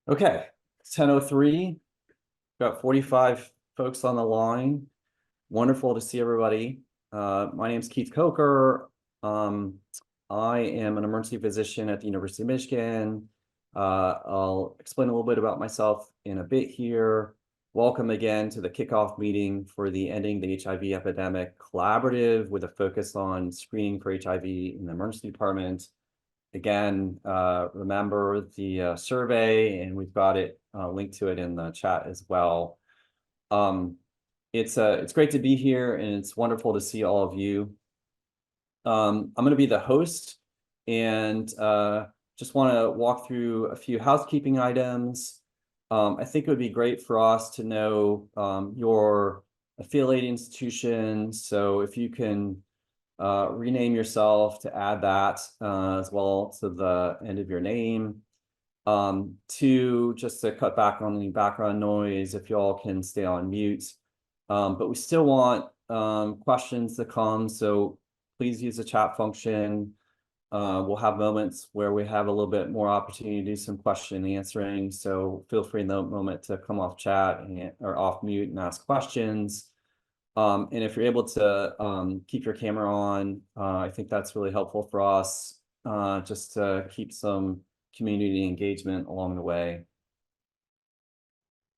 Okay, it's 10:03. Got 45 folks on the line. Wonderful to see everybody. My name is Keith Coker. I am an emergency physician at the University of Michigan. I'll explain a little bit about myself in a bit here. Welcome again to the kickoff meeting for the Ending the HIV Epidemic Collaborative with a focus on screening for HIV in the emergency department. Again, remember the survey, and we've got it linked to it in the chat as well. It's great to be here, and it's wonderful to see all of you. I'm going to be the host, and just want to walk through a few housekeeping items. I think it would be great for us to know your affiliate institution. So if you can rename yourself to add that as well to the end of your name. Two, just to cut back on any background noise, if you all can stay on mute. But we still want questions to come, so please use the chat function. We'll have moments where we have a little bit more opportunity to do some question answering, so feel free in that moment to come off chat or off mute and ask questions. And if you're able to keep your camera on, I think that's really helpful for us, just to keep some community engagement along the way.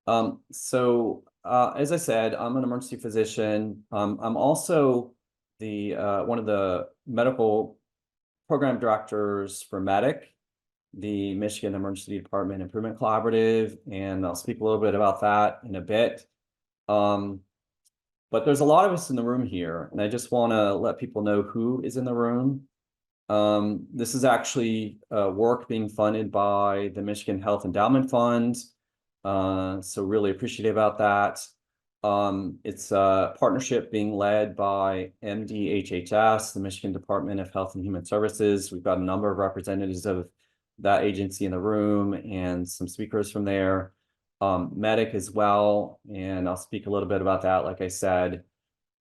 As I said, I'm an emergency physician. I'm also the one of the medical program directors for MEDIC, the Michigan Emergency Department Improvement Collaborative, and I'll speak a little bit about that in a bit. But there's a lot of us in the room here, and I just want to let people know who is in the room. This is actually work being funded by the Michigan Health Endowment Fund, so really appreciative about that. It's a partnership being led by MDHHS, the Michigan Department of Health and Human Services. We've got a number of representatives of that agency in the room and some speakers from there. MEDIC as well, and I'll speak a little bit about that, like I said.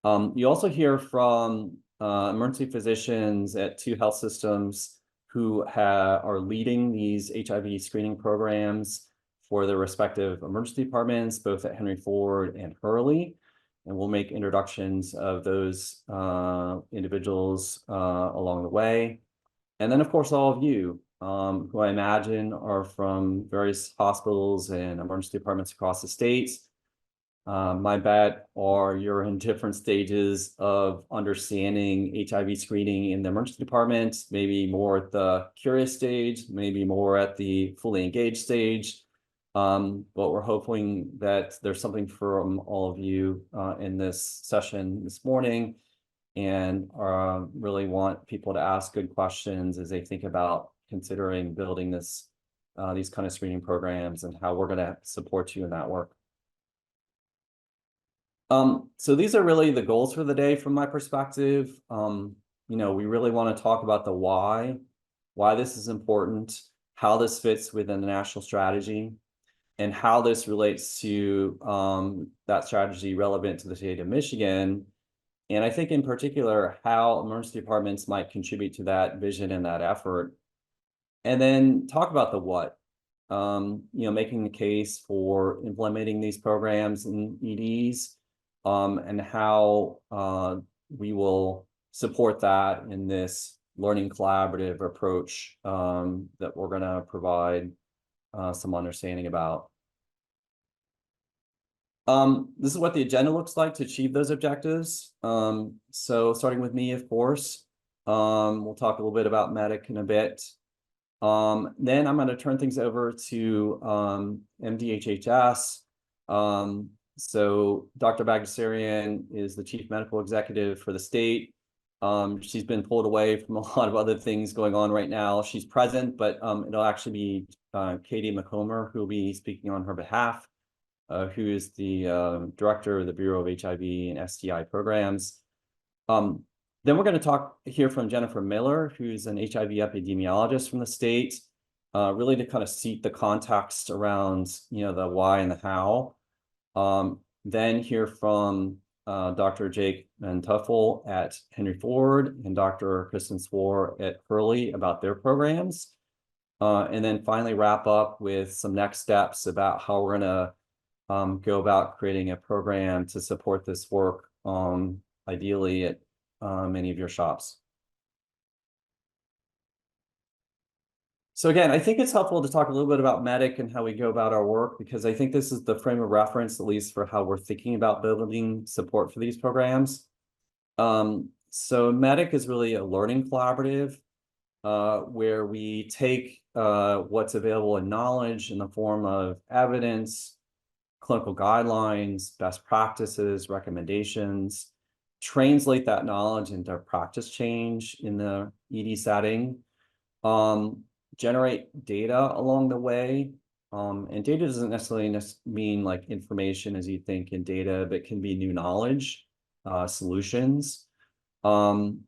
You also hear from emergency physicians at two health systems who are leading these HIV screening programs for their respective emergency departments, both at Henry Ford and Hurley. And we'll make introductions of those individuals along the way. And then, of course, all of you, who I imagine are from various hospitals and emergency departments across the state. My bet are you're in different stages of understanding HIV screening in the emergency department, maybe more at the curious stage, maybe more at the fully engaged stage. But we're hoping that there's something from all of you in this session this morning, and really want people to ask good questions as they think about considering building these kind of screening programs and how we're going to support you in that work. So these are really the goals for the day from my perspective. We really want to talk about the why this is important, how this fits within the national strategy, and how this relates to that strategy relevant to the state of Michigan. And I think in particular, how emergency departments might contribute to that vision and that effort. And then talk about the what, making the case for implementing these programs in EDs, and how we will support that in this learning collaborative approach that we're going to provide some understanding about. This is what the agenda looks like to achieve those objectives. So starting with me, of course, we'll talk a little bit about MEDIC in a bit. Then I'm going to turn things over to MDHHS. So Dr. Bagdasarian is the Chief Medical Executive for the state. She's been pulled away from a lot of other things going on right now. She's present, but it'll actually be Katie McComber who will be speaking on her behalf, who is the Director of the Bureau of HIV and STI Programs. Then we're going to hear from Jennifer Miller, who's an HIV epidemiologist from the state, really to kind of seat the context around, the why and the how. Then hear from Dr. Jake Van Tuffel at Henry Ford and Dr. Kristen Swore at Hurley about their programs. and then finally wrap up with some next steps about how we're gonna go about creating a program to support this work, ideally at many of your shops. So again, I think it's helpful to talk a little bit about MEDDIC and how we go about our work, because I think this is the frame of reference, at least for how we're thinking about building support for these programs. So MEDDIC is really a learning collaborative where we take what's available in knowledge in the form of evidence, clinical guidelines, best practices, recommendations, translate that knowledge into practice change in the ED setting, generate data along the way. And data doesn't necessarily mean like information as you think in data, but can be new knowledge, solutions,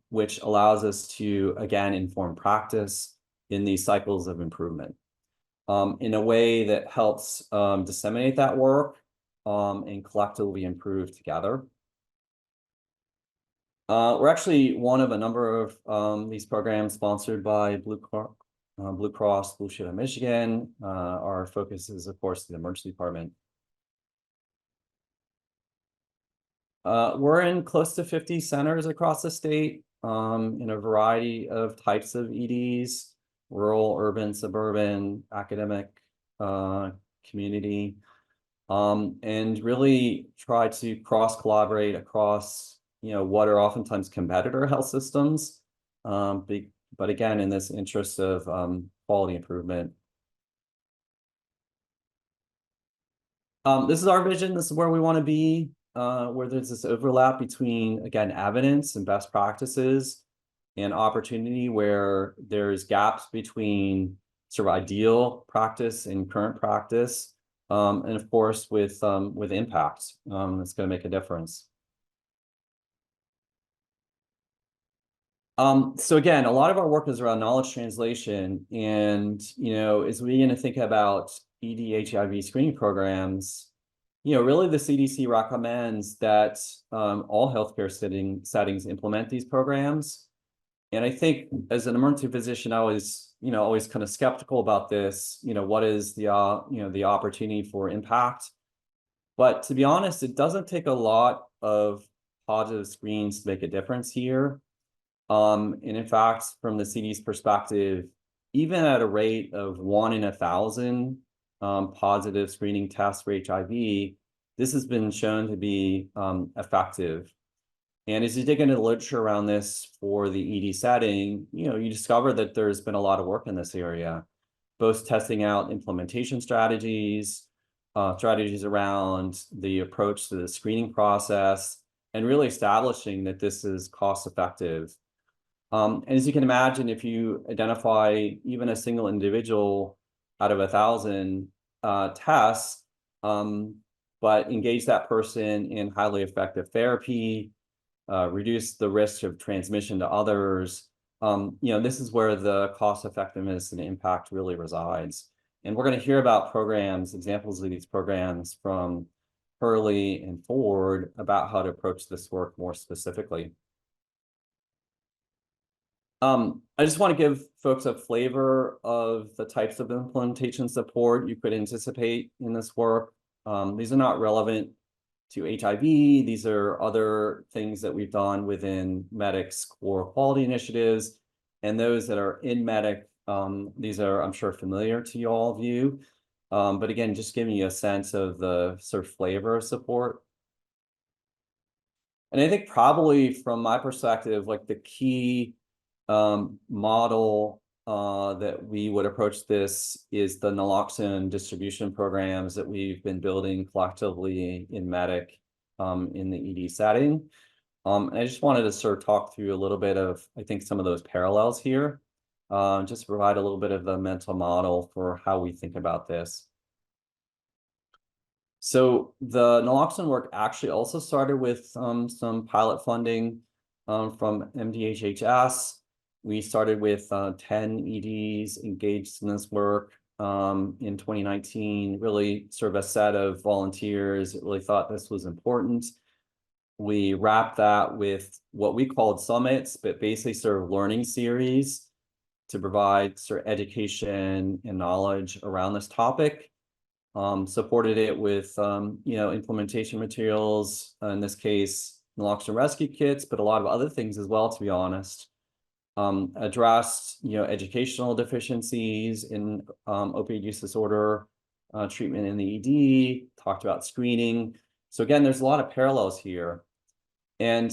which allows us to, again, inform practice in these cycles of improvement in a way that helps disseminate that work and collectively improve together. We're actually one of a number of these programs sponsored by Blue Cross Blue Shield of Michigan. Our focus is, of course, the emergency department. We're in close to 50 centers across the state in a variety of types of EDs, rural, urban, suburban, academic, community, and really try to cross-collaborate across, what are oftentimes competitor health systems, but again, in this interest of quality improvement. This is our vision. This is where we want to be, where there's this overlap between, again, evidence and best practices and opportunity, where there's gaps between sort of ideal practice and current practice, and of course with impact that's going to make a difference. So again, a lot of our work is around knowledge translation, and as we going to think about ED/HIV screening programs, really the CDC recommends that all healthcare settings implement these programs. And I think as an emergency physician, I was, always kind of skeptical about this. What is the the opportunity for impact? But to be honest, it doesn't take a lot of positive screens to make a difference here. And in fact, from the CDC's perspective, even at a rate of 1 in 1,000 positive screening tests for HIV, this has been shown to be effective. And as you dig into the literature around this for the ED setting, you discover that there's been a lot of work in this area, both testing out implementation strategies, strategies around the approach to the screening process, and really establishing that this is cost effective. And as you can imagine, if you identify even a single individual out of 1,000 tests, but engage that person in highly effective therapy, reduce the risk of transmission to others, this is where the cost effectiveness and impact really resides. And we're going to hear about programs, examples of these programs from Hurley and Ford about how to approach this work more specifically. I just want to give folks a flavor of the types of implementation support you could anticipate in this work. These are not relevant to HIV. These are other things that we've done within MEDDIC's core quality initiatives, and those that are in MEDDIC, these are, I'm sure, familiar to all of you. But again, just giving you a sense of the sort of flavor of support. And I think probably from my perspective, like the key model that we would approach this is the naloxone distribution programs that we've been building collectively in MEDDIC in the ED setting. And I just wanted to sort of talk through a little bit of, I think, some of those parallels here, just to provide a little bit of the mental model for how we think about this. So the naloxone work actually also started with some pilot funding from MDHHS. We started with 10 EDs engaged in this work in 2019, really sort of a set of volunteers that really thought this was important. We wrapped that with what we called summits, but basically sort of learning series to provide sort of education and knowledge around this topic. Supported it with, implementation materials, in this case, naloxone rescue kits, but a lot of other things as well, to be honest. Addressed, educational deficiencies in opioid use disorder treatment in the ED, talked about screening. So again, there's a lot of parallels here. And,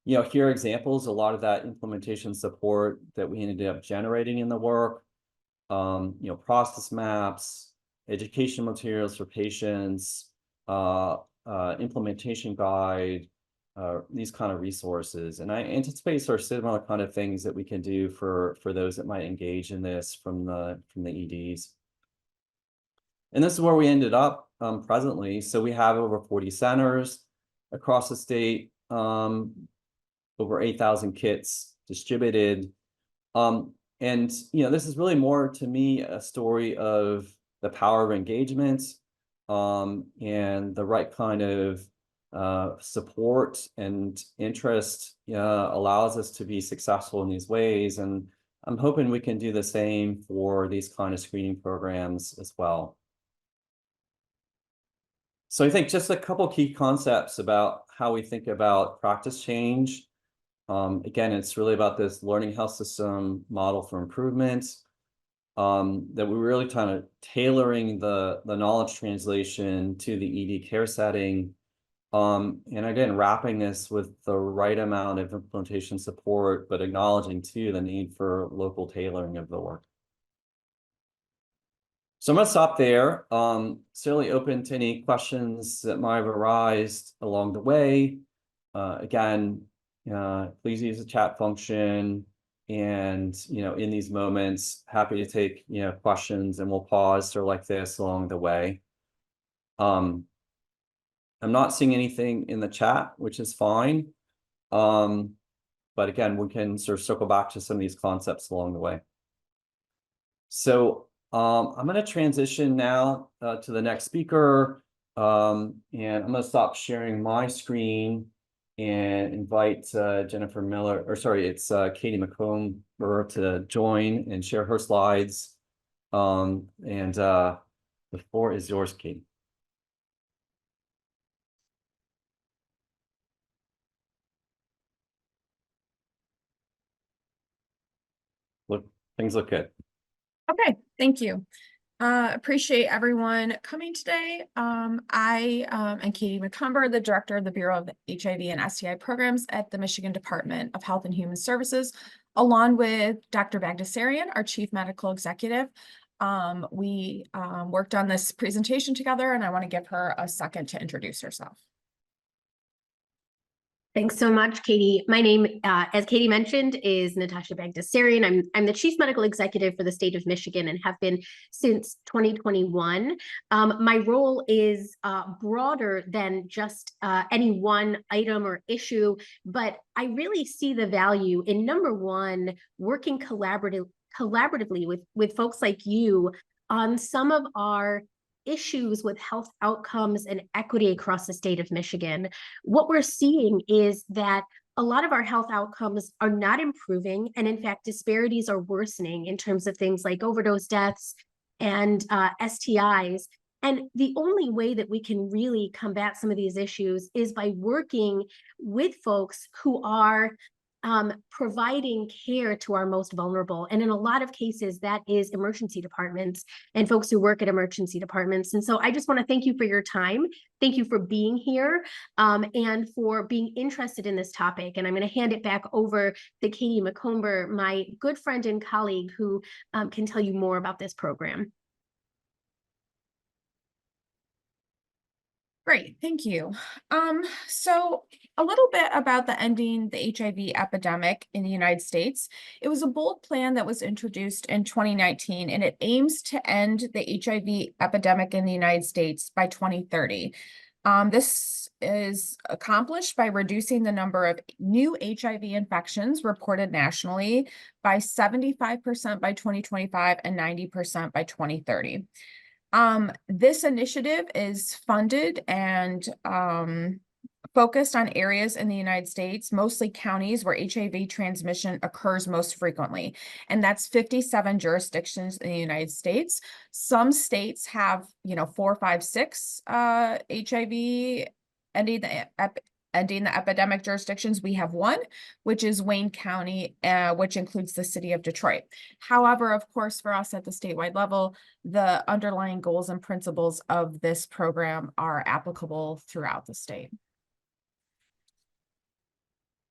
here are examples, a lot of that implementation support that we ended up generating in the work, process maps, education materials for patients, implementation guide, these kind of resources. And I anticipate sort of similar kind of things that we can do for those that might engage in this from the EDs. And this is where we ended up presently. So we have over 40 centers across the state, over 8,000 kits distributed. And, this is really more, to me, a story of the power of engagement, and the right kind of support and interest allows us to be successful in these ways. And I'm hoping we can do the same for these kind of screening programs as well. So I think just a couple key concepts about how we think about practice change. Again, it's really about this learning health system model for improvement, that we're really kind of tailoring the knowledge translation to the ED care setting. And again, wrapping this with the right amount of implementation support, but acknowledging too the need for local tailoring of the work. So I'm going to stop there. Certainly open to any questions that might have arisen along the way. Again, please use the chat function. And, in these moments, happy to take, questions, and we'll pause sort of like this along the way. I'm not seeing anything in the chat, which is fine. But again, we can sort of circle back to some of these concepts along the way. So I'm going to transition now to the next speaker. And I'm going to stop sharing my screen and invite Jennifer Miller, or sorry, it's Katie McComber to join and share her slides. And the floor is yours, Katie. Things look good. Okay, thank you. Appreciate everyone coming today. I am Katie McComber, the director of the Bureau of HIV and STI programs at the Michigan Department of Health and Human Services, along with Dr. Bagdasarian, our chief medical executive. We worked on this presentation together, and I want to give her a second to introduce herself. Thanks so much, Katie. My name, as Katie mentioned, is Natasha Bagdasarian. I'm the Chief Medical Executive for the state of Michigan and have been since 2021. My role is broader than just any one item or issue, but I really see the value in, number one, working collaboratively with folks like you on some of our issues with health outcomes and equity across the state of Michigan. What we're seeing is that a lot of our health outcomes are not improving, and in fact, disparities are worsening in terms of things like overdose deaths and STIs. And the only way that we can really combat some of these issues is by working with folks who are providing care to our most vulnerable. And in a lot of cases, that is emergency departments and folks who work at emergency departments. And so I just want to thank you for your time. Thank you for being here and for being interested in this topic. And I'm going to hand it back over to Katie McComber, my good friend and colleague, who can tell you more about this program. Great, thank you. So a little bit about the ending the HIV epidemic in the United States. It was a bold plan that was introduced in 2019, and it aims to end the HIV epidemic in the United States by 2030. This is accomplished by reducing the number of new HIV infections reported nationally by 75% by 2025 and 90% by 2030. This initiative is funded and focused on areas in the United States, mostly counties where HIV transmission occurs most frequently. And that's 57 jurisdictions in the United States. Some states have, 4, 5, 6 HIV ending the epidemic jurisdictions. We have one, which is Wayne County, which includes the city of Detroit. However, of course, for us at the statewide level, the underlying goals and principles of this program are applicable throughout the state.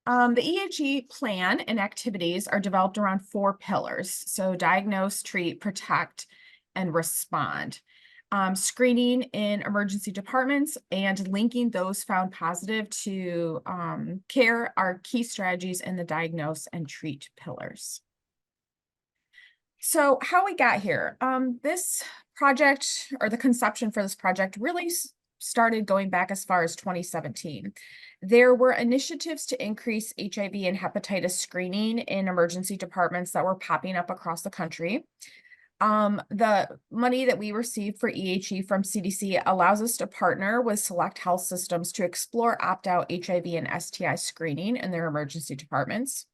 The EHE plan and activities are developed around 4 pillars. So diagnose, treat, protect, and respond. Screening in emergency departments and linking those found positive to care are key strategies in the diagnose and treat pillars. So how we got here, this project, or the conception for this project, really started going back as far as 2017. There were initiatives to increase HIV and hepatitis screening in emergency departments that were popping up across the country. The money that we receive for EHE from CDC allows us to partner with select health systems to explore opt-out HIV and STI screening in their emergency departments.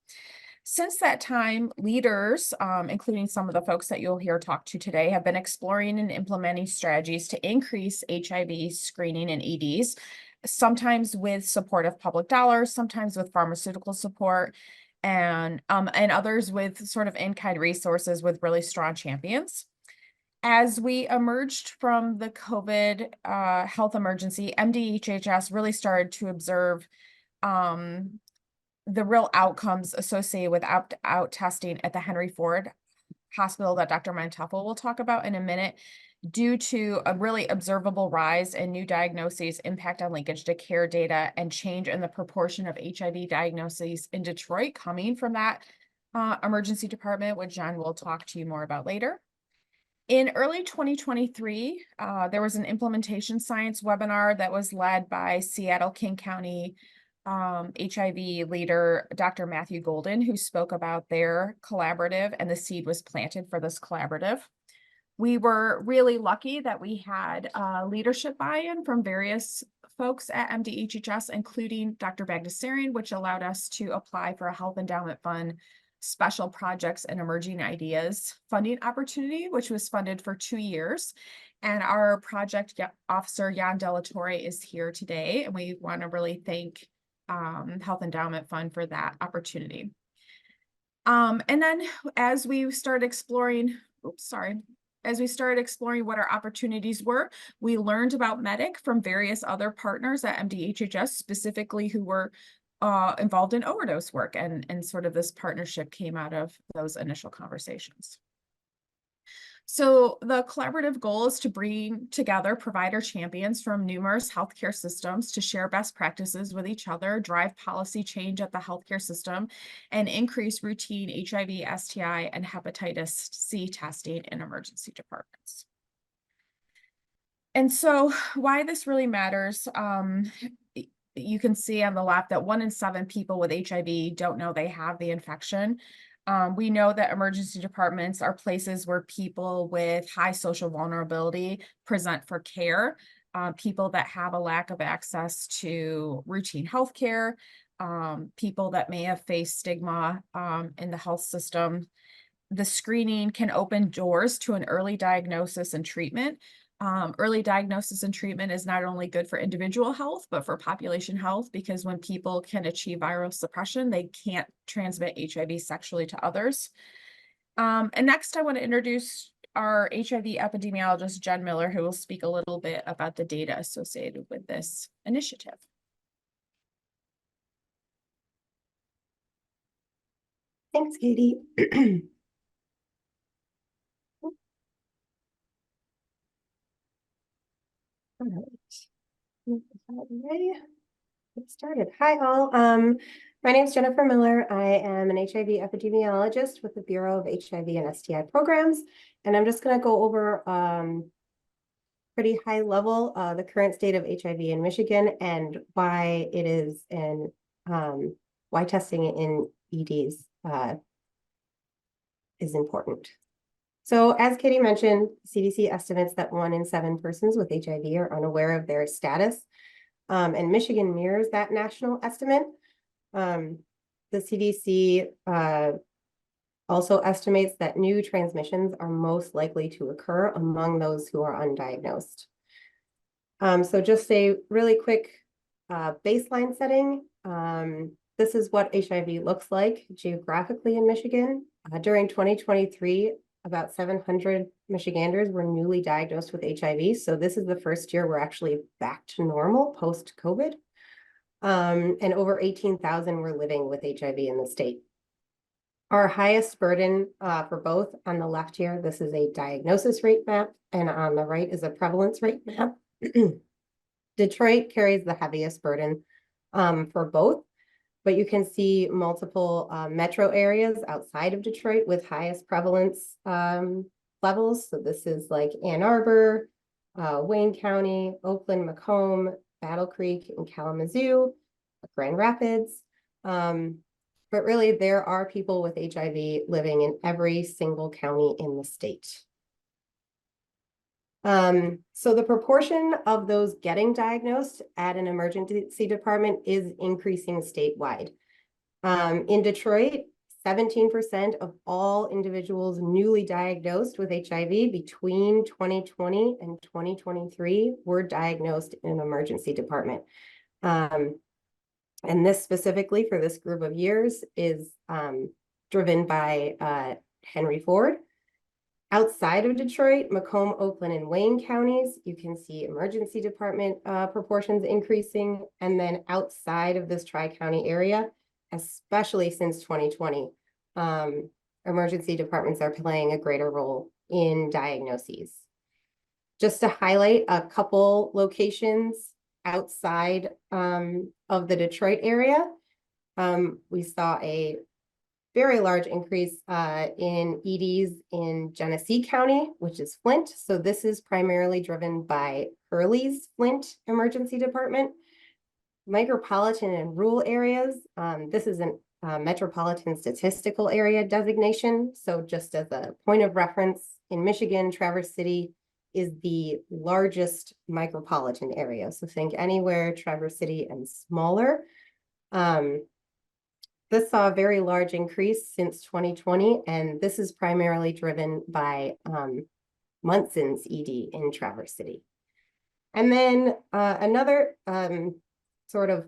Since that time, leaders, including some of the folks that you'll hear talk to today, have been exploring and implementing strategies to increase HIV screening in EDs, sometimes with support of public dollars, sometimes with pharmaceutical support, and others with sort of in-kind resources with really strong champions. As we emerged from the COVID health emergency, MDHHS really started to observe the real outcomes associated with opt-out testing at the Henry Ford Hospital that Dr. Manteuffel will talk about in a minute, due to a really observable rise in new diagnoses, impact on linkage to care data, and change in the proportion of HIV diagnoses in Detroit coming from that emergency department, which John will talk to you more about later. In early 2023, there was an implementation science webinar that was led by Seattle King County HIV leader, Dr. Matthew Golden, who spoke about their collaborative, and the seed was planted for this collaborative. We were really lucky that we had leadership buy-in from various folks at MDHHS, including Dr. Bagdasarian, which allowed us to apply for a Health Endowment Fund Special Projects and Emerging Ideas funding opportunity, which was funded for 2 years. And our project officer, Jan Delatorre, is here today, and we want to really thank Health Endowment Fund for that opportunity. And then as we started exploring, what our opportunities were, we learned about MEDIC from various other partners at MDHHS, specifically who were involved in overdose work, and sort of this partnership came out of those initial conversations. So the collaborative goal is to bring together provider champions from numerous healthcare systems to share best practices with each other, drive policy change at the healthcare system, and increase routine HIV, STI, and hepatitis C testing in emergency departments. And so why this really matters, you can see on the left that 1 in 7 people with HIV don't know they have the infection. We know that emergency departments are places where people with high social vulnerability present for care, people that have a lack of access to routine health care, people that may have faced stigma in the health system. The screening can open doors to an early diagnosis and treatment. Early diagnosis and treatment is not only good for individual health, but for population health, because when people can achieve viral suppression, they can't transmit HIV sexually to others. And next, I want to introduce our HIV epidemiologist, Jen Miller, who will speak a little bit about the data associated with this initiative. Thanks, Katie. All right. Get started. Hi, all. My name is Jennifer Miller. I am an HIV epidemiologist with the Bureau of HIV and STI programs, and I'm just going to go over pretty high level the current state of HIV in Michigan and why it is, and why testing in EDs is important. So as Katie mentioned, CDC estimates that 1 in 7 persons with HIV are unaware of their status. And Michigan mirrors that national estimate. The CDC also estimates that new transmissions are most likely to occur among those who are undiagnosed. So just a really quick baseline setting. This is what HIV looks like geographically in Michigan. During 2023, about 700 Michiganders were newly diagnosed with HIV. So this is the first year we're actually back to normal post-COVID. And over 18,000 were living with HIV in the state. Our highest burden for both on the left here, this is a diagnosis rate map, and on the right is a prevalence rate map. Detroit carries the heaviest burden for both, but you can see multiple metro areas outside of Detroit with highest prevalence levels. So this is like Ann Arbor, Wayne County, Oakland, Macomb, Battle Creek, and Kalamazoo, Grand Rapids. But really, there are people with HIV living in every single county in the state. So the proportion of those getting diagnosed at an emergency department is increasing statewide. In Detroit, 17% of all individuals newly diagnosed with HIV between 2020 and 2023 were diagnosed in an emergency department. And this specifically for this group of years is driven by Henry Ford. Outside of Detroit, Macomb, Oakland, and Wayne counties, you can see emergency department proportions increasing. And then outside of this tri-county area, especially since 2020, emergency departments are playing a greater role in diagnoses. Just to highlight a couple locations outside of the Detroit area, we saw a very large increase in EDs in Genesee County, which is Flint. So this is primarily driven by Hurley's Flint Emergency Department. Micropolitan and rural areas, this is a metropolitan statistical area designation. So just as a point of reference, in Michigan, Traverse City is the largest micropolitan area. So think anywhere Traverse City and smaller. This saw a very large increase since 2020, and this is primarily driven by Munson's ED in Traverse City. And then another sort of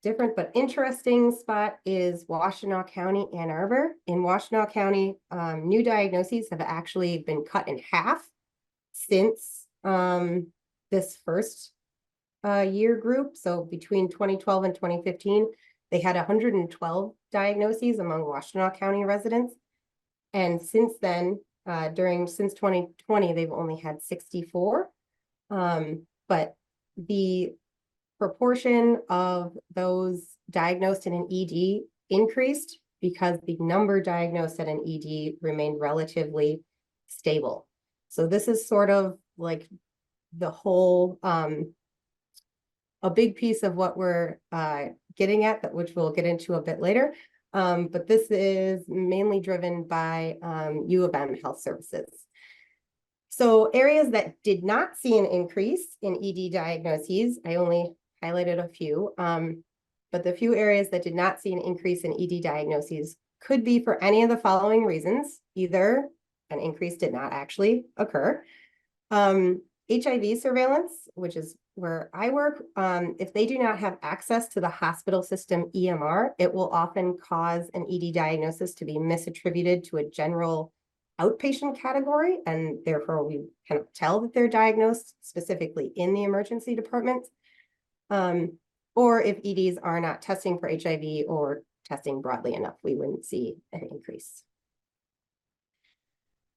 different but interesting spot is Washtenaw County, Ann Arbor. In Washtenaw County, new diagnoses have actually been cut in half since this first year group. So between 2012 and 2015, they had 112 diagnoses among Washtenaw County residents. And since then, since 2020, they've only had 64. But the proportion of those diagnosed in an ED increased because the number diagnosed at an ED remained relatively stable. So this is sort of like the whole, a big piece of what we're getting at, which we'll get into a bit later. But this is mainly driven by U of M Health Services. So areas that did not see an increase in ED diagnoses, I only highlighted a few, but the few areas that did not see an increase in ED diagnoses could be for any of the following reasons. Either an increase did not actually occur. HIV surveillance, which is where I work, if they do not have access to the hospital system EMR, it will often cause an ED diagnosis to be misattributed to a general outpatient category, and therefore we kind of tell that they're diagnosed specifically in the emergency department. Or if EDs are not testing for HIV or testing broadly enough, we wouldn't see an increase.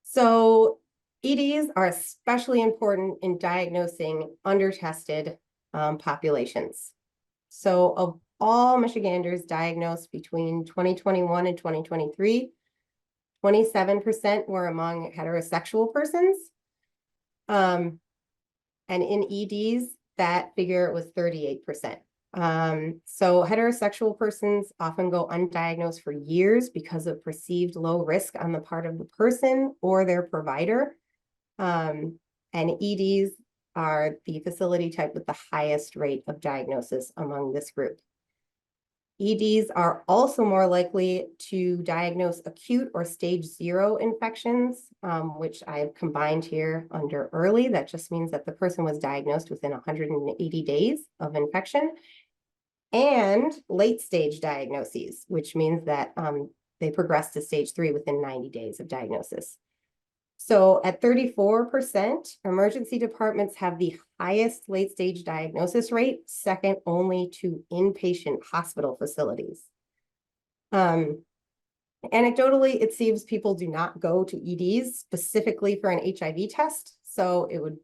So EDs are especially important in diagnosing under-tested populations. So of all Michiganders diagnosed between 2021 and 2023, 27% were among heterosexual persons. And in EDs, that figure was 38%. So heterosexual persons often go undiagnosed for years because of perceived low risk on the part of the person or their provider. And EDs are the facility type with the highest rate of diagnosis among this group. EDs are also more likely to diagnose acute or stage 0 infections, which I've combined here under early. That just means that the person was diagnosed within 180 days of infection, and late stage diagnoses, which means that they progress to stage 3 within 90 days of diagnosis. So at 34%, emergency departments have the highest late stage diagnosis rate, second only to inpatient hospital facilities. Anecdotally, it seems people do not go to EDs specifically for an HIV test. So it would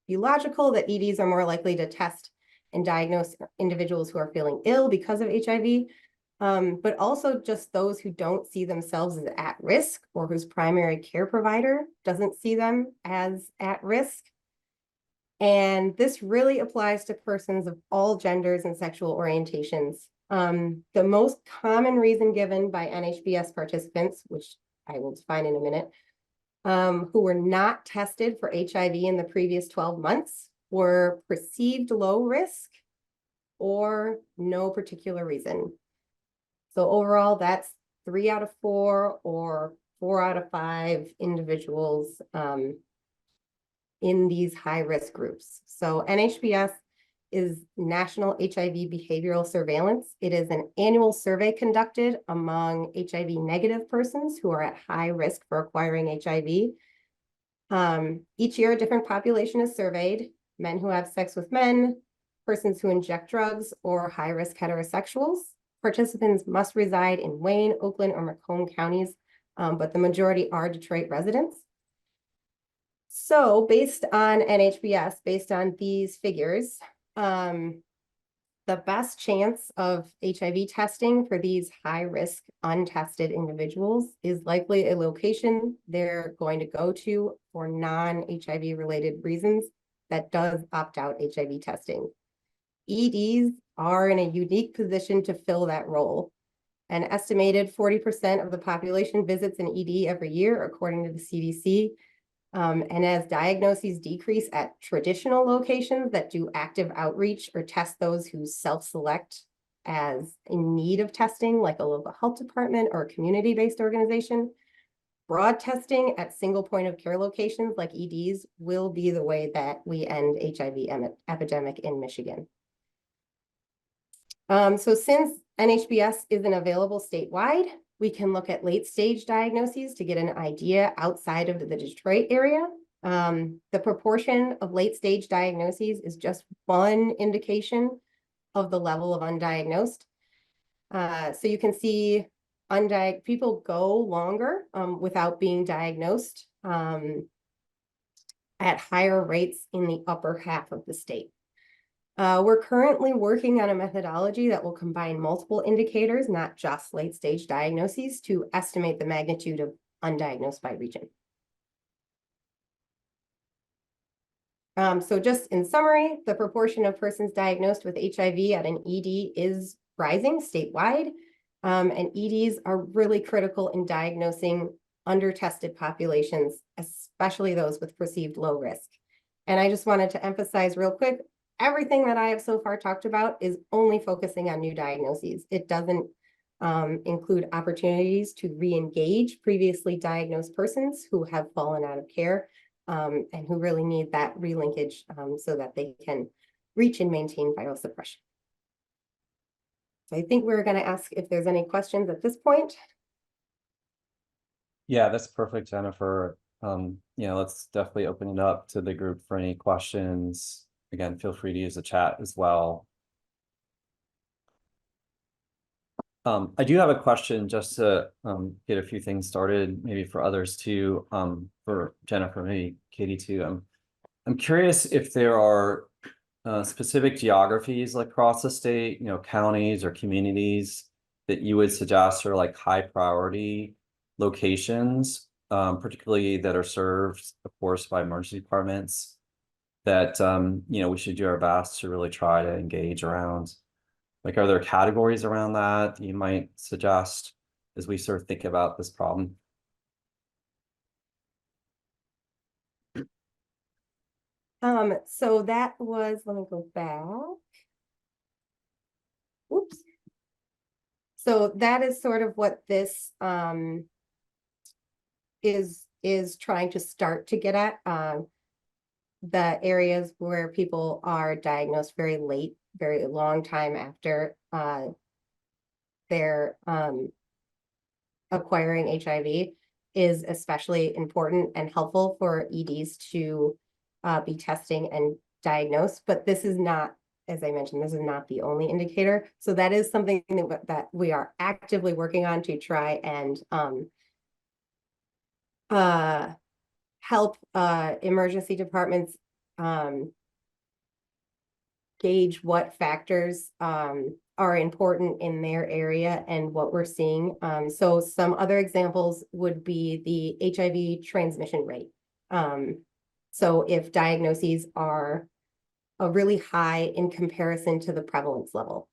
be logical that EDs are more likely to test and diagnose individuals who are feeling ill because of HIV. But also just those who don't see themselves as at risk or whose primary care provider doesn't see them as at risk. And this really applies to persons of all genders and sexual orientations. The most common reason given by NHBS participants, which I will define in a minute, who were not tested for HIV in the previous 12 months were perceived low risk or no particular reason. So overall, that's 3 out of 4 or 4 out of 5 individuals in these high-risk groups. So NHBS is National HIV Behavioral Surveillance. It is an annual survey conducted among HIV-negative persons who are at high risk for acquiring HIV. Each year, a different population is surveyed: men who have sex with men, persons who inject drugs, or high-risk heterosexuals. Participants must reside in Wayne, Oakland, or Macomb counties, but the majority are Detroit residents. So based on NHBS, based on these figures, the best chance of HIV testing for these high-risk untested individuals is likely a location they're going to go to for non-HIV related reasons that does opt out HIV testing. EDs are in a unique position to fill that role. An estimated 40% of the population visits an ED every year, according to the CDC. And as diagnoses decrease at traditional locations that do active outreach or test those who self-select as in need of testing, like a local health department or a community-based organization, broad testing at single point of care locations like EDs will be the way that we end HIV epidemic in Michigan. So since NHBS isn't available statewide, we can look at late stage diagnoses to get an idea outside of the Detroit area. The proportion of late stage diagnoses is just one indication of the level of undiagnosed. So you can see people go longer without being diagnosed at higher rates in the upper half of the state. We're currently working on a methodology that will combine multiple indicators, not just late-stage diagnoses, to estimate the magnitude of undiagnosed by region. So just in summary, the proportion of persons diagnosed with HIV at an ED is rising statewide, and EDs are really critical in diagnosing under-tested populations, especially those with perceived low risk. And I just wanted to emphasize real quick, everything that I have so far talked about is only focusing on new diagnoses. It doesn't include opportunities to re-engage previously diagnosed persons who have fallen out of care and who really need that relinkage so that they can reach and maintain viral suppression. So I think we're going to ask if there's any questions at this point. Yeah, that's perfect, Jennifer. Let's definitely open it up to the group for any questions. Again, feel free to use the chat as well. I do have a question just to get a few things started, maybe for others too, for Jennifer, maybe Katie too. I'm curious if there are specific geographies like across the state, counties or communities that you would suggest are like high priority locations, particularly that are served, of course, by emergency departments, that we should do our best to really try to engage around. Like, are there categories around that you might suggest as we sort of think about this problem? So that was, let me go back. Oops. So that is sort of what this is trying to start to get at. The areas where people are diagnosed very late, very long time after they're acquiring HIV is especially important and helpful for EDs to be testing and diagnose. But this is not, as I mentioned, this is not the only indicator. So that is something that we are actively working on to try and help emergency departments gauge what factors are important in their area and what we're seeing. So some other examples would be the HIV transmission rate. So if diagnoses are really high in comparison to the prevalence level.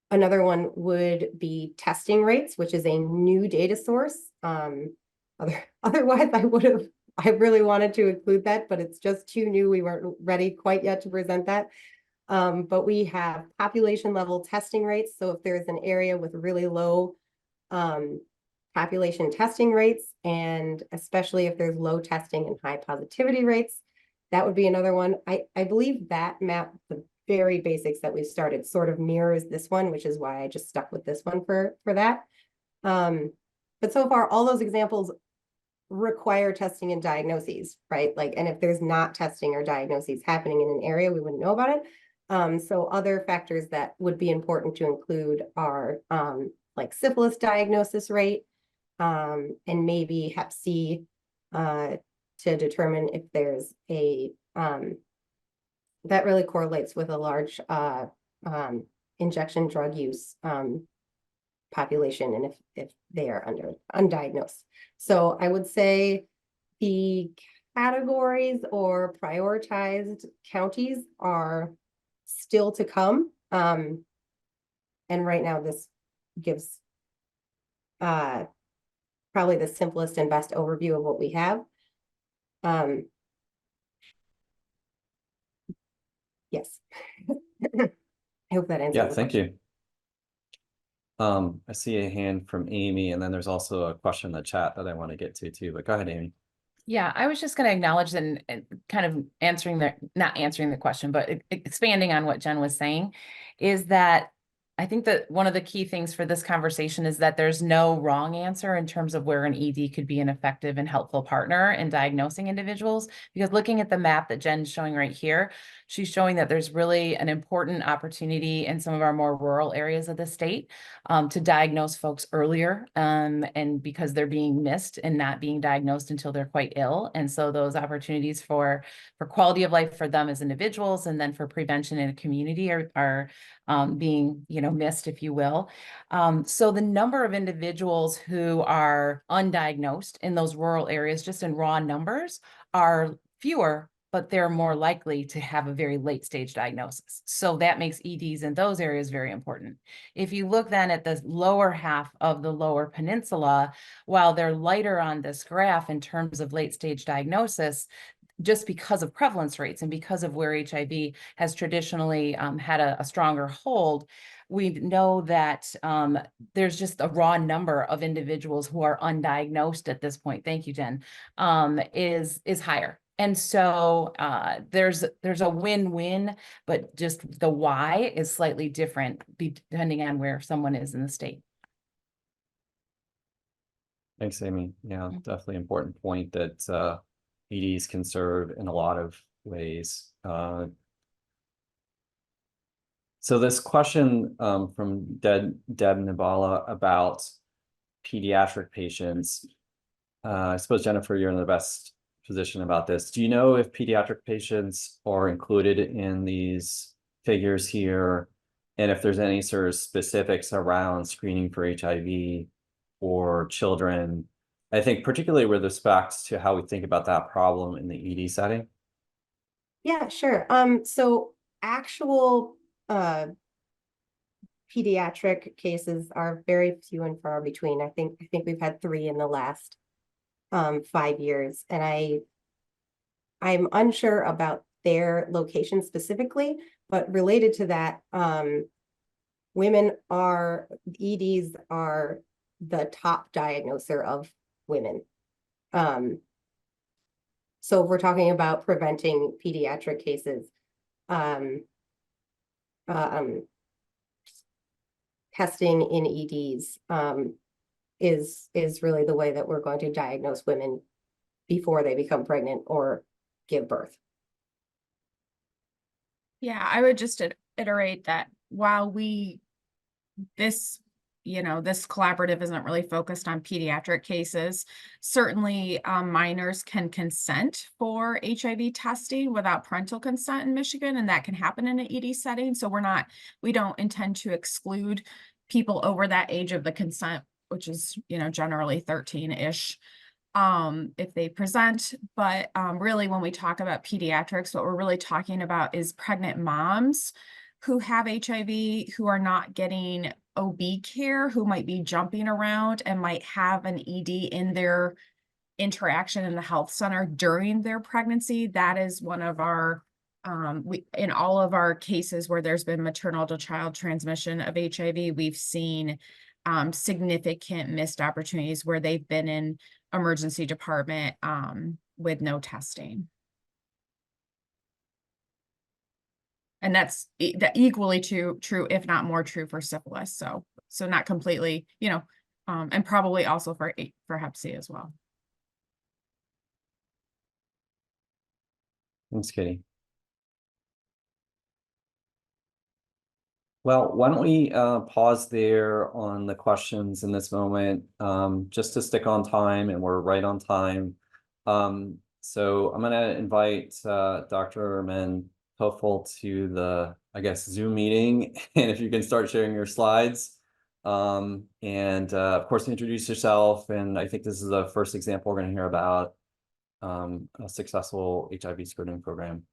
Another one would be testing rates, which is a new data source. Otherwise, I really wanted to include that, but it's just too new. We weren't ready quite yet to present that. But we have population level testing rates. So if there's an area with really low population testing rates, and especially if there's low testing and high positivity rates, that would be another one. I believe that map, the very basics that we've started, sort of mirrors this one, which is why I just stuck with this one for that. But so far, all those examples require testing and diagnoses, right? Like, and if there's not testing or diagnoses happening in an area, we wouldn't know about it. So other factors that would be important to include are like syphilis diagnosis rate, and maybe Hep C to determine if there's a that really correlates with a large injection drug use population, and if they are undiagnosed. So I would say the categories or prioritized counties are still to come. And right now this gives probably the simplest and best overview of what we have. Yes. I hope that answers. Yeah, thank you. I see a hand from Amy, and then there's also a question in the chat that I want to get to too, but go ahead, Amy. Yeah, I was just going to acknowledge and kind of answering not answering the question, but expanding on what Jen was saying, is that I think that one of the key things for this conversation is that there's no wrong answer in terms of where an ED could be an effective and helpful partner in diagnosing individuals. Because looking at the map that Jen's showing right here, she's showing that there's really an important opportunity in some of our more rural areas of the state to diagnose folks earlier, and because they're being missed and not being diagnosed until they're quite ill. And so those opportunities for quality of life for them as individuals, and then for prevention in a community are being, missed, if you will. So the number of individuals who are undiagnosed in those rural areas, just in raw numbers, are fewer, but they're more likely to have a very late stage diagnosis. So that makes EDs in those areas very important. If you look then at the lower half of the Lower Peninsula, while they're lighter on this graph in terms of late stage diagnosis, just because of prevalence rates and because of where HIV has traditionally had a stronger hold, we know that there's just a raw number of individuals who are undiagnosed at this point. Thank you, Jen. Is higher. And so there's a win-win, but just the why is slightly different depending on where someone is in the state. Thanks, Amy. Yeah, definitely important point that EDs can serve in a lot of ways. So this question from Deb Nibala about pediatric patients, I suppose, Jennifer, you're in the best position about this. Do you know if pediatric patients are included in these figures here? And if there's any sort of specifics around screening for HIV or children, I think particularly with respect to how we think about that problem in the ED setting? Yeah, sure. So actual pediatric cases are very few and far between. I think we've had 3 in the last 5 years, and I'm unsure about their location specifically, but related to that, EDs are the top diagnoser of women. So if we're talking about preventing pediatric cases, testing in EDs is really the way that we're going to diagnose women before they become pregnant or give birth. Yeah, I would just iterate that while this collaborative isn't really focused on pediatric cases, certainly minors can consent for HIV testing without parental consent in Michigan, and that can happen in an ED setting. So we don't intend to exclude people over that age of the consent, which is, generally 13-ish. If they present, but really when we talk about pediatrics, what we're really talking about is pregnant moms who have HIV, who are not getting OB care, who might be jumping around and might have an ED in their interaction in the health center during their pregnancy. That is one of our, in all of our cases where there's been maternal to child transmission of HIV, we've seen significant missed opportunities where they've been in emergency department with no testing. And that's equally true, if not more true for syphilis. So not completely, and probably also for Hep C as well. Thanks, Katie. Well, why don't we pause there on the questions in this moment, just to stick on time, and we're right on time. So I'm going to invite Dr. Mentoffel to the, Zoom meeting, and if you can start sharing your slides. And of course, introduce yourself. And I think this is the first example we're going to hear about a successful HIV screening program.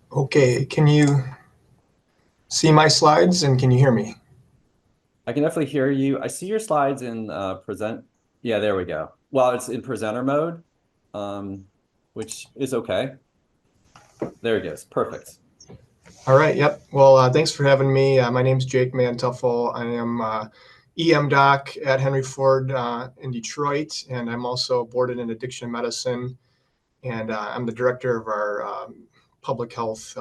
Okay, can you see my slides and can you hear me? I can definitely hear you. I see your slides in present. Yeah, there we go. Well, it's in presenter mode, which is okay. There it goes. Perfect. All right. Yep. Well, thanks for having me. My name's Jake Mentoffel. I am EM doc at Henry Ford in Detroit, and I'm also boarded in addiction medicine. And I'm the director of our public health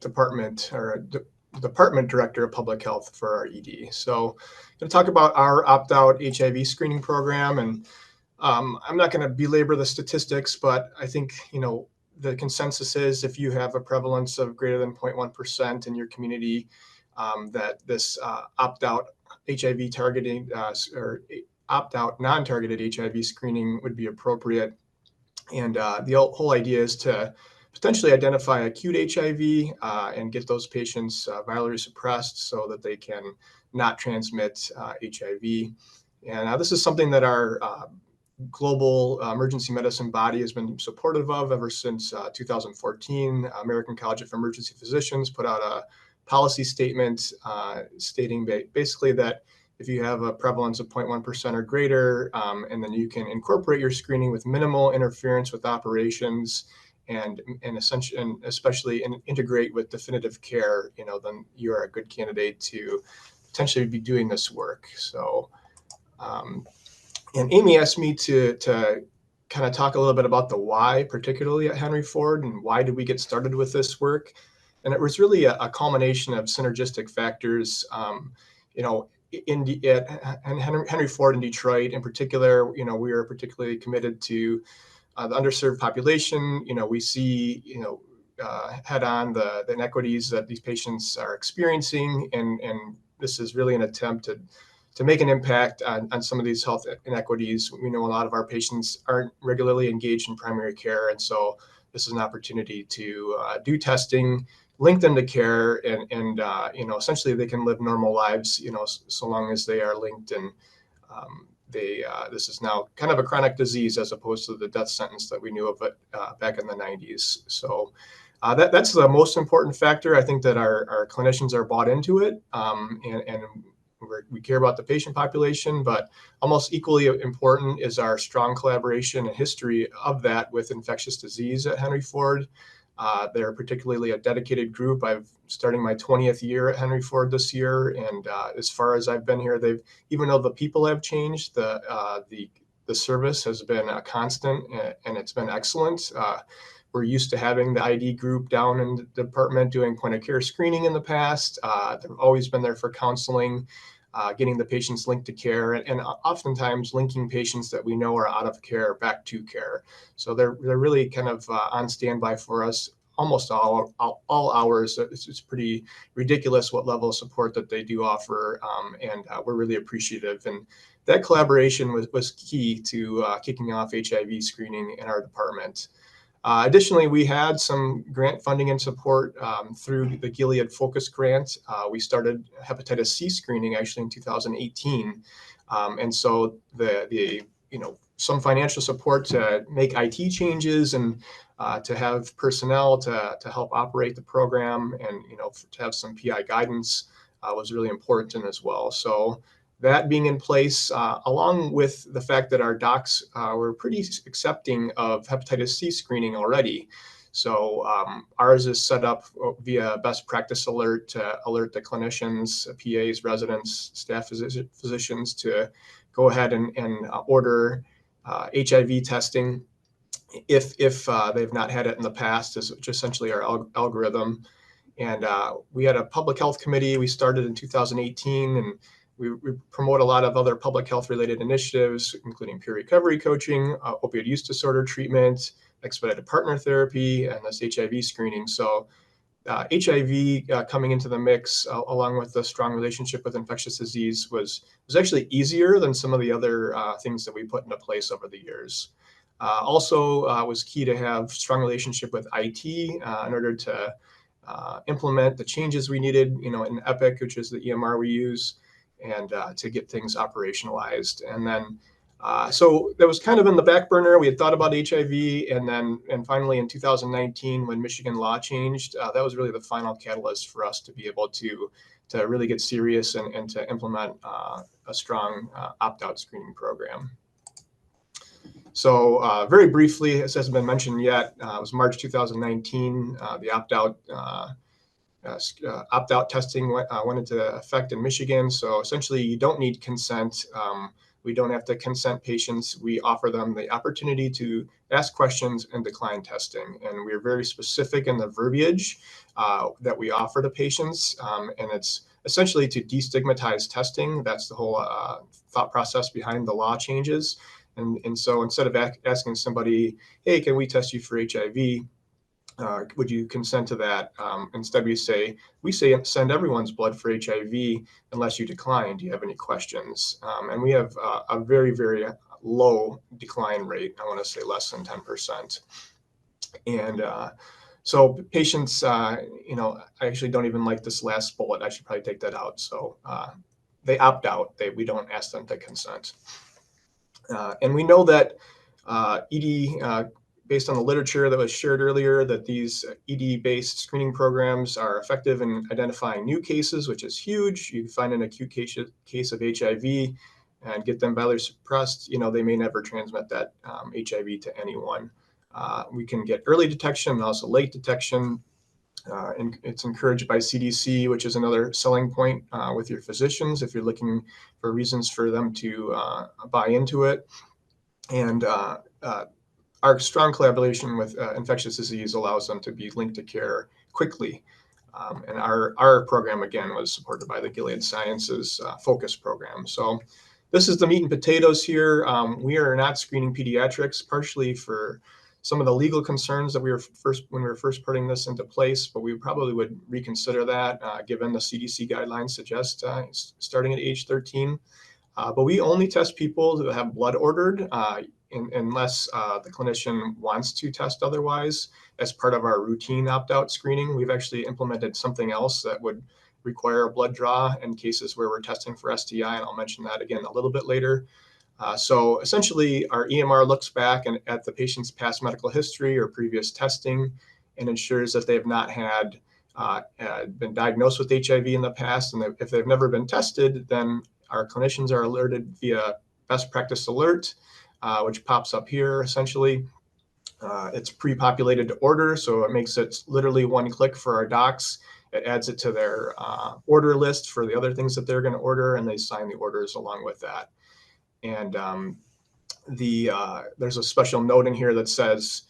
department, or department director of public health for our ED. So I'm going to talk about our opt-out HIV screening program. And I'm not going to belabor the statistics, but I think, the consensus is if you have a prevalence of greater than 0.1% in your community, that this opt-out HIV targeting or opt-out non-targeted HIV screening would be appropriate. And the whole idea is to potentially identify acute HIV and get those patients virally suppressed so that they can not transmit HIV. And this is something that our global emergency medicine body has been supportive of ever since 2014. American College of Emergency Physicians put out a policy statement stating basically that if you have a prevalence of 0.1% or greater, and then you can incorporate your screening with minimal interference with operations and especially integrate with definitive care, then you're a good candidate to potentially be doing this work. So, and Amy asked me to kind of talk a little bit about the why, particularly at Henry Ford, and why did we get started with this work? And it was really a culmination of synergistic factors. At Henry Ford in Detroit, in particular, we are particularly committed to the underserved population. We see, head on the inequities that these patients are experiencing, and this is really an attempt to make an impact on some of these health inequities. We know a lot of our patients aren't regularly engaged in primary care, and so this is an opportunity to do testing, link them to care, and essentially they can live normal lives, so long as they are linked, and this is now kind of a chronic disease as opposed to the death sentence that we knew of it back in the 90s. So that's the most important factor. I think that our clinicians are bought into it, and we care about the patient population, but almost equally important is our strong collaboration and history of that with infectious disease at Henry Ford. They're particularly a dedicated group. I'm starting my 20th year at Henry Ford this year, and as far as I've been here, even though the people have changed, the service has been a constant, and it's been excellent. We're used to having the ID group down in the department doing point of care screening in the past. They've always been there for counseling, getting the patients linked to care, and oftentimes linking patients that we know are out of care back to care. So they're really kind of on standby for us almost all hours. It's pretty ridiculous what level of support that they do offer, and we're really appreciative. And that collaboration was key to kicking off HIV screening in our department. Additionally, we had some grant funding and support through the Gilead Focus Grant. We started hepatitis C screening actually in 2018, and so some financial support to make IT changes and to have personnel to help operate the program, and to have some PI guidance was really important as well. So that being in place, along with the fact that our docs were pretty accepting of hepatitis C screening already. So ours is set up via best practice alert to alert the clinicians, PAs, residents, staff physicians to go ahead and order HIV testing if they've not had it in the past, is essentially our algorithm. And we had a public health committee we started in 2018, and we promote a lot of other public health related initiatives, including peer recovery coaching, opioid use disorder treatment, expedited partner therapy, and this HIV screening. So HIV coming into the mix, along with the strong relationship with infectious disease, was actually easier than some of the other things that we put into place over the years. Also was key to have strong relationship with IT in order to implement the changes we needed, in Epic, which is the EMR we use, and to get things operationalized. And then, so that was kind of in the back burner. We had thought about HIV, and finally in 2019, when Michigan law changed, that was really the final catalyst for us to be able to really get serious and to implement a strong opt-out screening program. So very briefly, as hasn't been mentioned yet, it was March 2019, the opt-out testing went into effect in Michigan. So essentially, you don't need consent. We don't have to consent patients. We offer them the opportunity to ask questions and decline testing. And we're very specific in the verbiage that we offer to patients. And it's essentially to destigmatize testing. That's the whole thought process behind the law changes. And so instead of asking somebody, hey, can we test you for HIV? Would you consent to that? Instead, we say send everyone's blood for HIV unless you decline. Do you have any questions? And we have a very, very low decline rate. I want to say less than 10%. And so patients, I actually don't even like this last bullet. I should probably take that out. So they opt out. We don't ask them to consent. And we know that ED, based on the literature that was shared earlier, that these ED-based screening programs are effective in identifying new cases, which is huge. You find an acute case of HIV and get them virally suppressed, they may never transmit that HIV to anyone. We can get early detection and also late detection. And it's encouraged by CDC, which is another selling point with your physicians if you're looking for reasons for them to buy into it. And our strong collaboration with infectious disease allows them to be linked to care quickly. And our program, again, was supported by the Gilead Sciences Focus program. So this is the meat and potatoes here. We are not screening pediatrics, partially for some of the legal concerns that when we were first putting this into place, but we probably would reconsider that given the CDC guidelines suggest starting at age 13. But we only test people who have blood ordered unless the clinician wants to test otherwise as part of our routine opt-out screening. We've actually implemented something else that would require a blood draw in cases where we're testing for STI, and I'll mention that again a little bit later. So essentially, our EMR looks back at the patient's past medical history or previous testing and ensures that they have not had been diagnosed with HIV in the past, and if they've never been tested, then our clinicians are alerted via best practice alert, which pops up here essentially. It's pre-populated to order, so it makes it literally one click for our docs. It adds it to their order list for the other things that they're going to order, and they sign the orders along with that. And there's a special note in here that says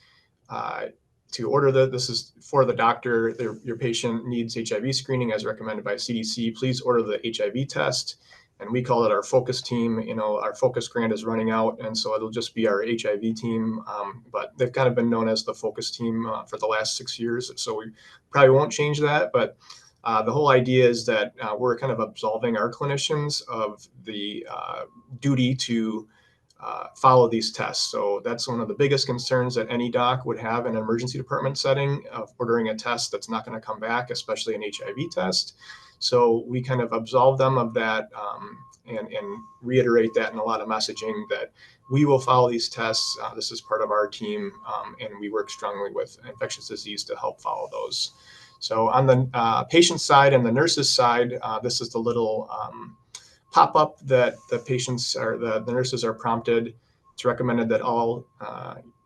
to order this is for the doctor. Your patient needs HIV screening as recommended by CDC. Please order the HIV test. And we call it our focus team. You know, our focus grant is running out, and so it'll just be our HIV team. But they've kind of been known as the focus team for the last 6 years, so we probably won't change that. But the whole idea is that we're kind of absolving our clinicians of the duty to follow these tests. So that's one of the biggest concerns that any doc would have in an emergency department setting, of ordering a test that's not going to come back, especially an HIV test. So we kind of absolve them of that and reiterate that in a lot of messaging that we will follow these tests. This is part of our team, and we work strongly with infectious disease to help follow those. So on the patient side and the nurses side, this is the little pop-up that the patients or the nurses are prompted. It's recommended that all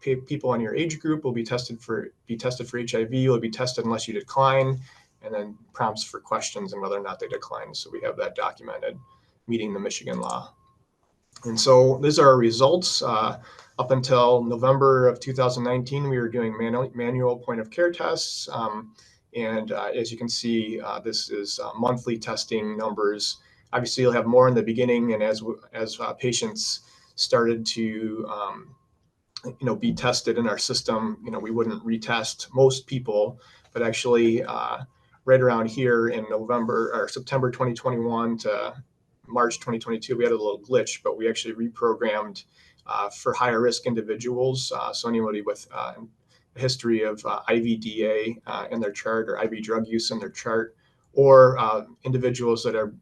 people in your age group will be tested for HIV. You'll be tested unless you decline, and then prompts for questions and whether or not they decline. So we have that documented, meeting the Michigan law. And so these are our results. Up until November of 2019, we were doing manual point of care tests. And as you can see, this is monthly testing numbers. Obviously, you'll have more in the beginning, and as patients started to be tested in our system, we wouldn't retest most people, but actually right around here in November or September 2021 to March 2022, we had a little glitch, but we actually reprogrammed for higher risk individuals. So anybody with a history of IVDA in their chart, or IV drug use in their chart, or individuals that are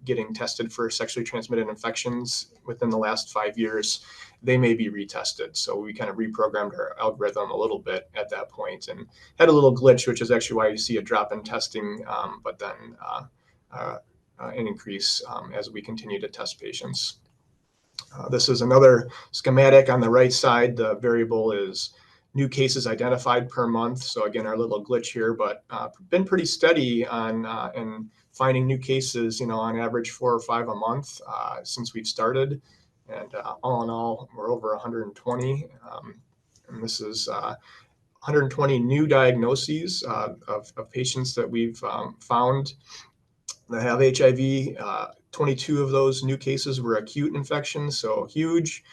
getting tested for sexually transmitted infections within the last 5 years, they may be retested. So we kind of reprogrammed our algorithm a little bit at that point and had a little glitch, which is actually why you see a drop in testing, but then an increase as we continue to test patients. This is another schematic on the right side. The variable is new cases identified per month. So again, our little glitch here, but been pretty steady on in finding new cases, on average 4 or 5 a month since we've started. And all in all, we're over 120. And this is 120 new diagnoses of patients that we've found that have HIV. 22 of those new cases were acute infections, so huge.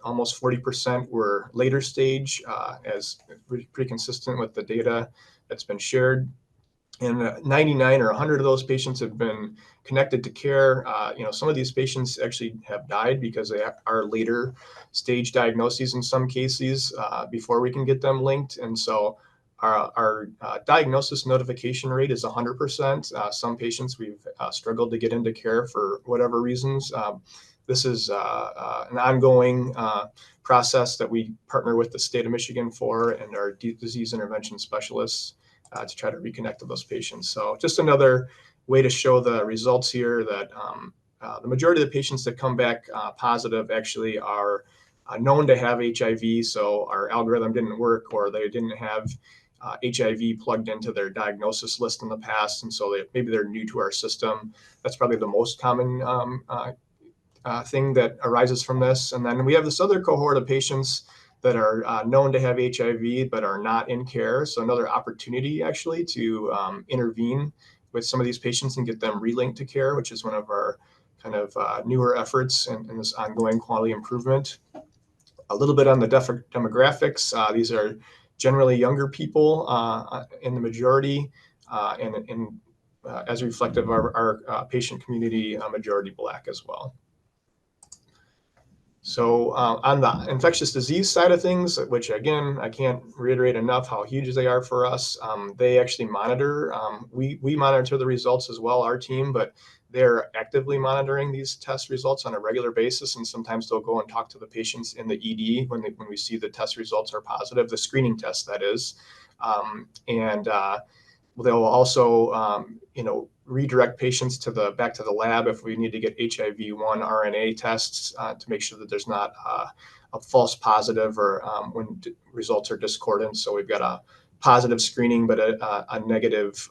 Almost 40% were later stage, as pretty consistent with the data that's been shared. And 99 or 100 of those patients have been connected to care. Some of these patients actually have died because they are later stage diagnoses in some cases before we can get them linked. And so our diagnosis notification rate is 100%. Some patients we've struggled to get into care for whatever reasons. This is an ongoing process that we partner with the state of Michigan for, and our disease intervention specialists to try to reconnect to those patients. So just another way to show the results here that the majority of the patients that come back positive actually are known to have HIV. So our algorithm didn't work, or they didn't have HIV plugged into their diagnosis list in the past. And so maybe they're new to our system. That's probably the most common thing that arises from this. And then we have this other cohort of patients that are known to have HIV but are not in care. So another opportunity actually to intervene with some of these patients and get them relinked to care, which is one of our kind of newer efforts in this ongoing quality improvement. A little bit on the demographics. These are generally younger people in the majority, and as reflective of our patient community, majority Black as well. So on the infectious disease side of things, which again, I can't reiterate enough how huge they are for us, they actually monitor. We monitor the results as well, our team, but they're actively monitoring these test results on a regular basis. And sometimes they'll go and talk to the patients in the ED when we see the test results are positive, the screening test that is. They'll also, redirect patients back to the lab if we need to get HIV-1 RNA tests to make sure that there's not a false positive or when results are discordant. So we've got a positive screening, but a negative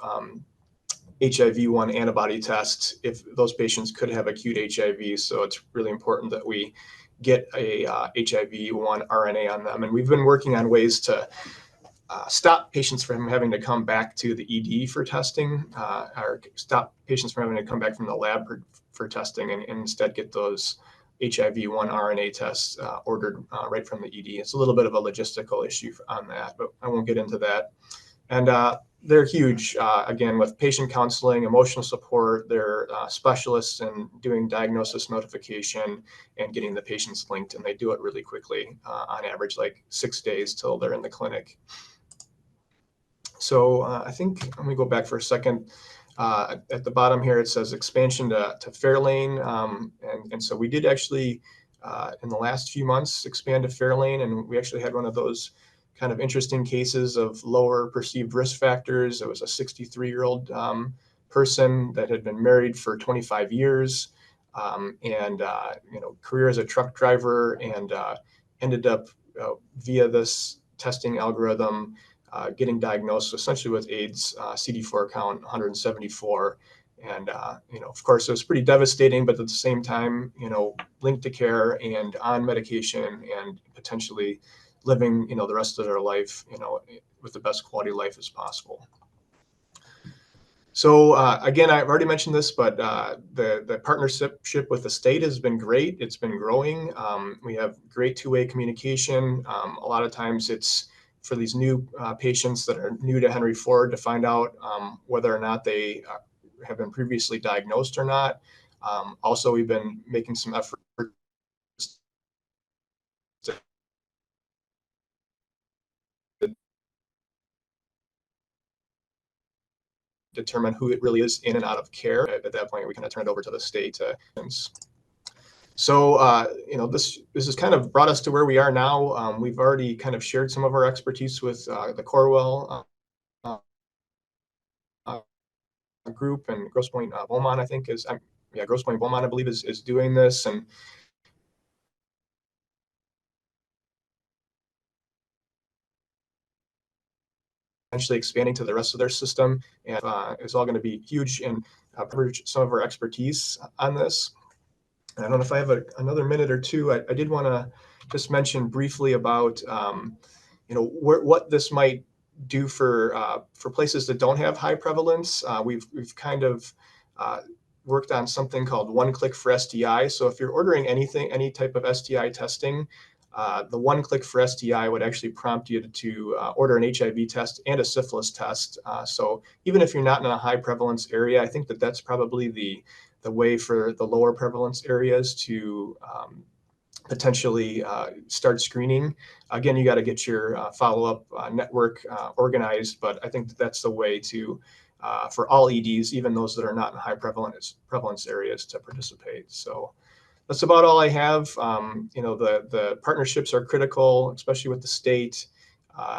HIV-1 antibody test if those patients could have acute HIV. So it's really important that we get a HIV-1 RNA on them. And we've been working on ways to stop patients from having to come back to the ED for testing, or stop patients from having to come back from the lab for testing, and instead get those HIV-1 RNA tests ordered right from the ED. It's a little bit of a logistical issue on that, but I won't get into that. And they're huge, again, with patient counseling, emotional support. They're specialists in doing diagnosis notification and getting the patients linked, and they do it really quickly, on average, like 6 days till they're in the clinic. So I think, let me go back for a second. At the bottom here, it says expansion to Fairlane. And so we did actually, in the last few months, expand to Fairlane. And we actually had one of those kind of interesting cases of lower perceived risk factors. It was a 63-year-old person that had been married for 25 years and, career as a truck driver, and ended up via this testing algorithm getting diagnosed essentially with AIDS, CD4 count 174. And, of course, it was pretty devastating, but at the same time, linked to care and on medication and potentially living, the rest of their life, with the best quality of life as possible. So again, I've already mentioned this, but the partnership with the state has been great. It's been growing. We have great two-way communication. A lot of times it's for these new patients that are new to Henry Ford to find out whether or not they have been previously diagnosed or not. Also, we've been making some efforts to determine who it really is in and out of care. At that point, we kind of turn it over to the state. So, this has kind of brought us to where we are now. We've already kind of shared some of our expertise with the Corewell group, and Grosse Pointe Beaumont, I think is, Grosse Pointe Beaumont, I believe, is doing this, and eventually expanding to the rest of their system. And it's all going to be huge and leverage some of our expertise on this. And I don't know if I have another minute or two. I did want to just mention briefly about what this might do for places that don't have high prevalence. We've kind of worked on something called one-click for STI. So if you're ordering any type of STI testing, the one-click for STI would actually prompt you to order an HIV test and a syphilis test. So even if you're not in a high prevalence area, I think that's probably the way for the lower prevalence areas to potentially start screening. Again, you got to get your follow-up network organized, but I think that's the way to for all EDs, even those that are not in high prevalence areas, to participate. So that's about all I have. The partnerships are critical, especially with the state.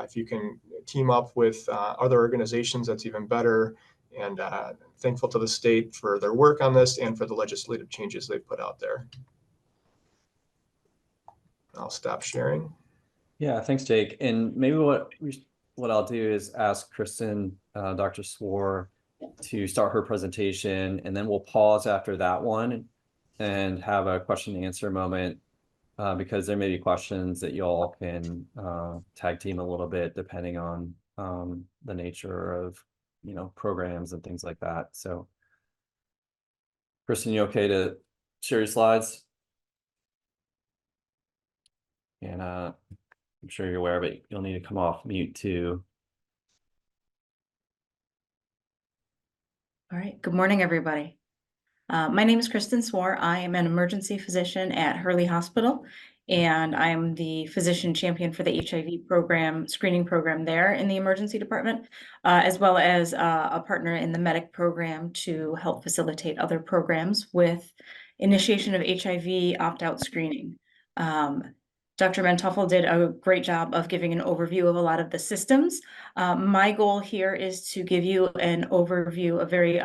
If you can team up with other organizations, that's even better. And thankful to the state for their work on this and for the legislative changes they've put out there. I'll stop sharing. Yeah, thanks, Jake. And maybe what I'll do is ask Kristen, Dr. Swore, to start her presentation, and then we'll pause after that one and have a question and answer moment, because there may be questions that you all can tag team a little bit depending on the nature of programs and things like that. So Kristen, you okay to share your slides? And I'm sure you're aware of it. You'll need to come off mute too. All right. Good morning, everybody. My name is Kristen Swore. I am an emergency physician at Hurley Hospital, and I'm the physician champion for the HIV program, screening program there in the emergency department, as well as a partner in the medic program to help facilitate other programs with initiation of HIV opt-out screening. Dr. Mantoffel did a great job of giving an overview of a lot of the systems. My goal here is to give you an overview, a very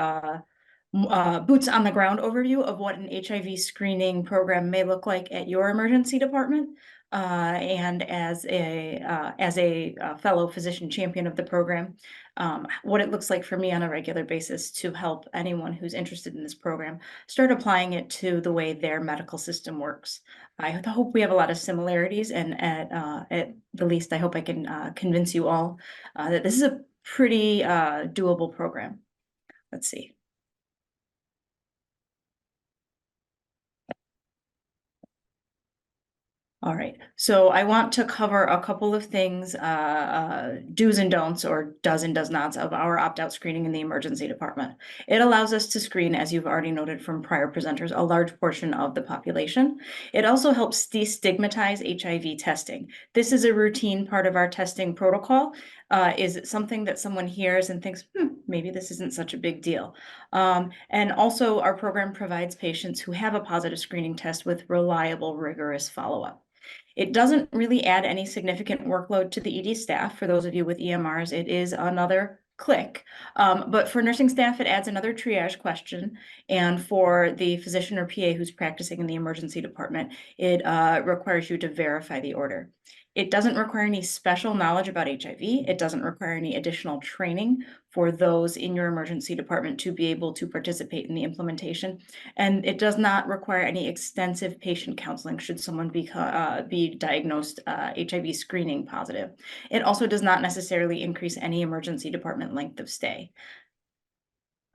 boots on the ground overview of what an HIV screening program may look like at your emergency department. And as a fellow physician champion of the program, what it looks like for me on a regular basis to help anyone who's interested in this program start applying it to the way their medical system works. I hope we have a lot of similarities, and at the least, I hope I can convince you all that this is a pretty doable program. Let's see. All right, so I want to cover a couple of things, do's and don'ts, or does and does nots of our opt-out screening in the emergency department. It allows us to screen, as you've already noted from prior presenters, a large portion of the population. It also helps destigmatize HIV testing. This is a routine part of our testing protocol. Is it something that someone hears and thinks, maybe this isn't such a big deal? And also our program provides patients who have a positive screening test with reliable, rigorous follow-up. It doesn't really add any significant workload to the ED staff. For those of you with EMRs, it is another click. But for nursing staff, it adds another triage question. And for the physician or PA who's practicing in the emergency department, it requires you to verify the order. It doesn't require any special knowledge about HIV. It doesn't require any additional training for those in your emergency department to be able to participate in the implementation. And it does not require any extensive patient counseling should someone be diagnosed HIV screening positive. It also does not necessarily increase any emergency department length of stay.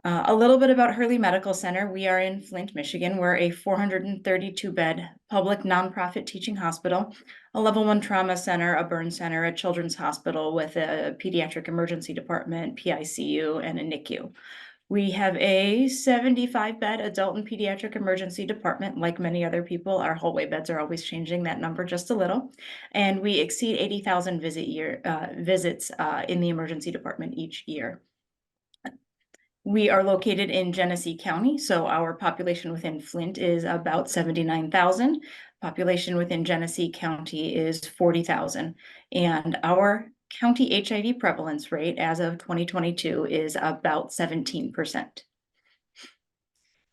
A little bit about Hurley Medical Center. We are in Flint, Michigan. We're a 432-bed public nonprofit teaching hospital, a level 1 trauma center, a burn center, a children's hospital with a pediatric emergency department, PICU, and a NICU. We have a 75-bed adult and pediatric emergency department. Like many other people, our hallway beds are always changing that number just a little. And we exceed 80,000 visits in the emergency department each year. We are located in Genesee County, so our population within Flint is about 79,000. Population within Genesee County is 40,000. And our county HIV prevalence rate as of 2022 is about 17%.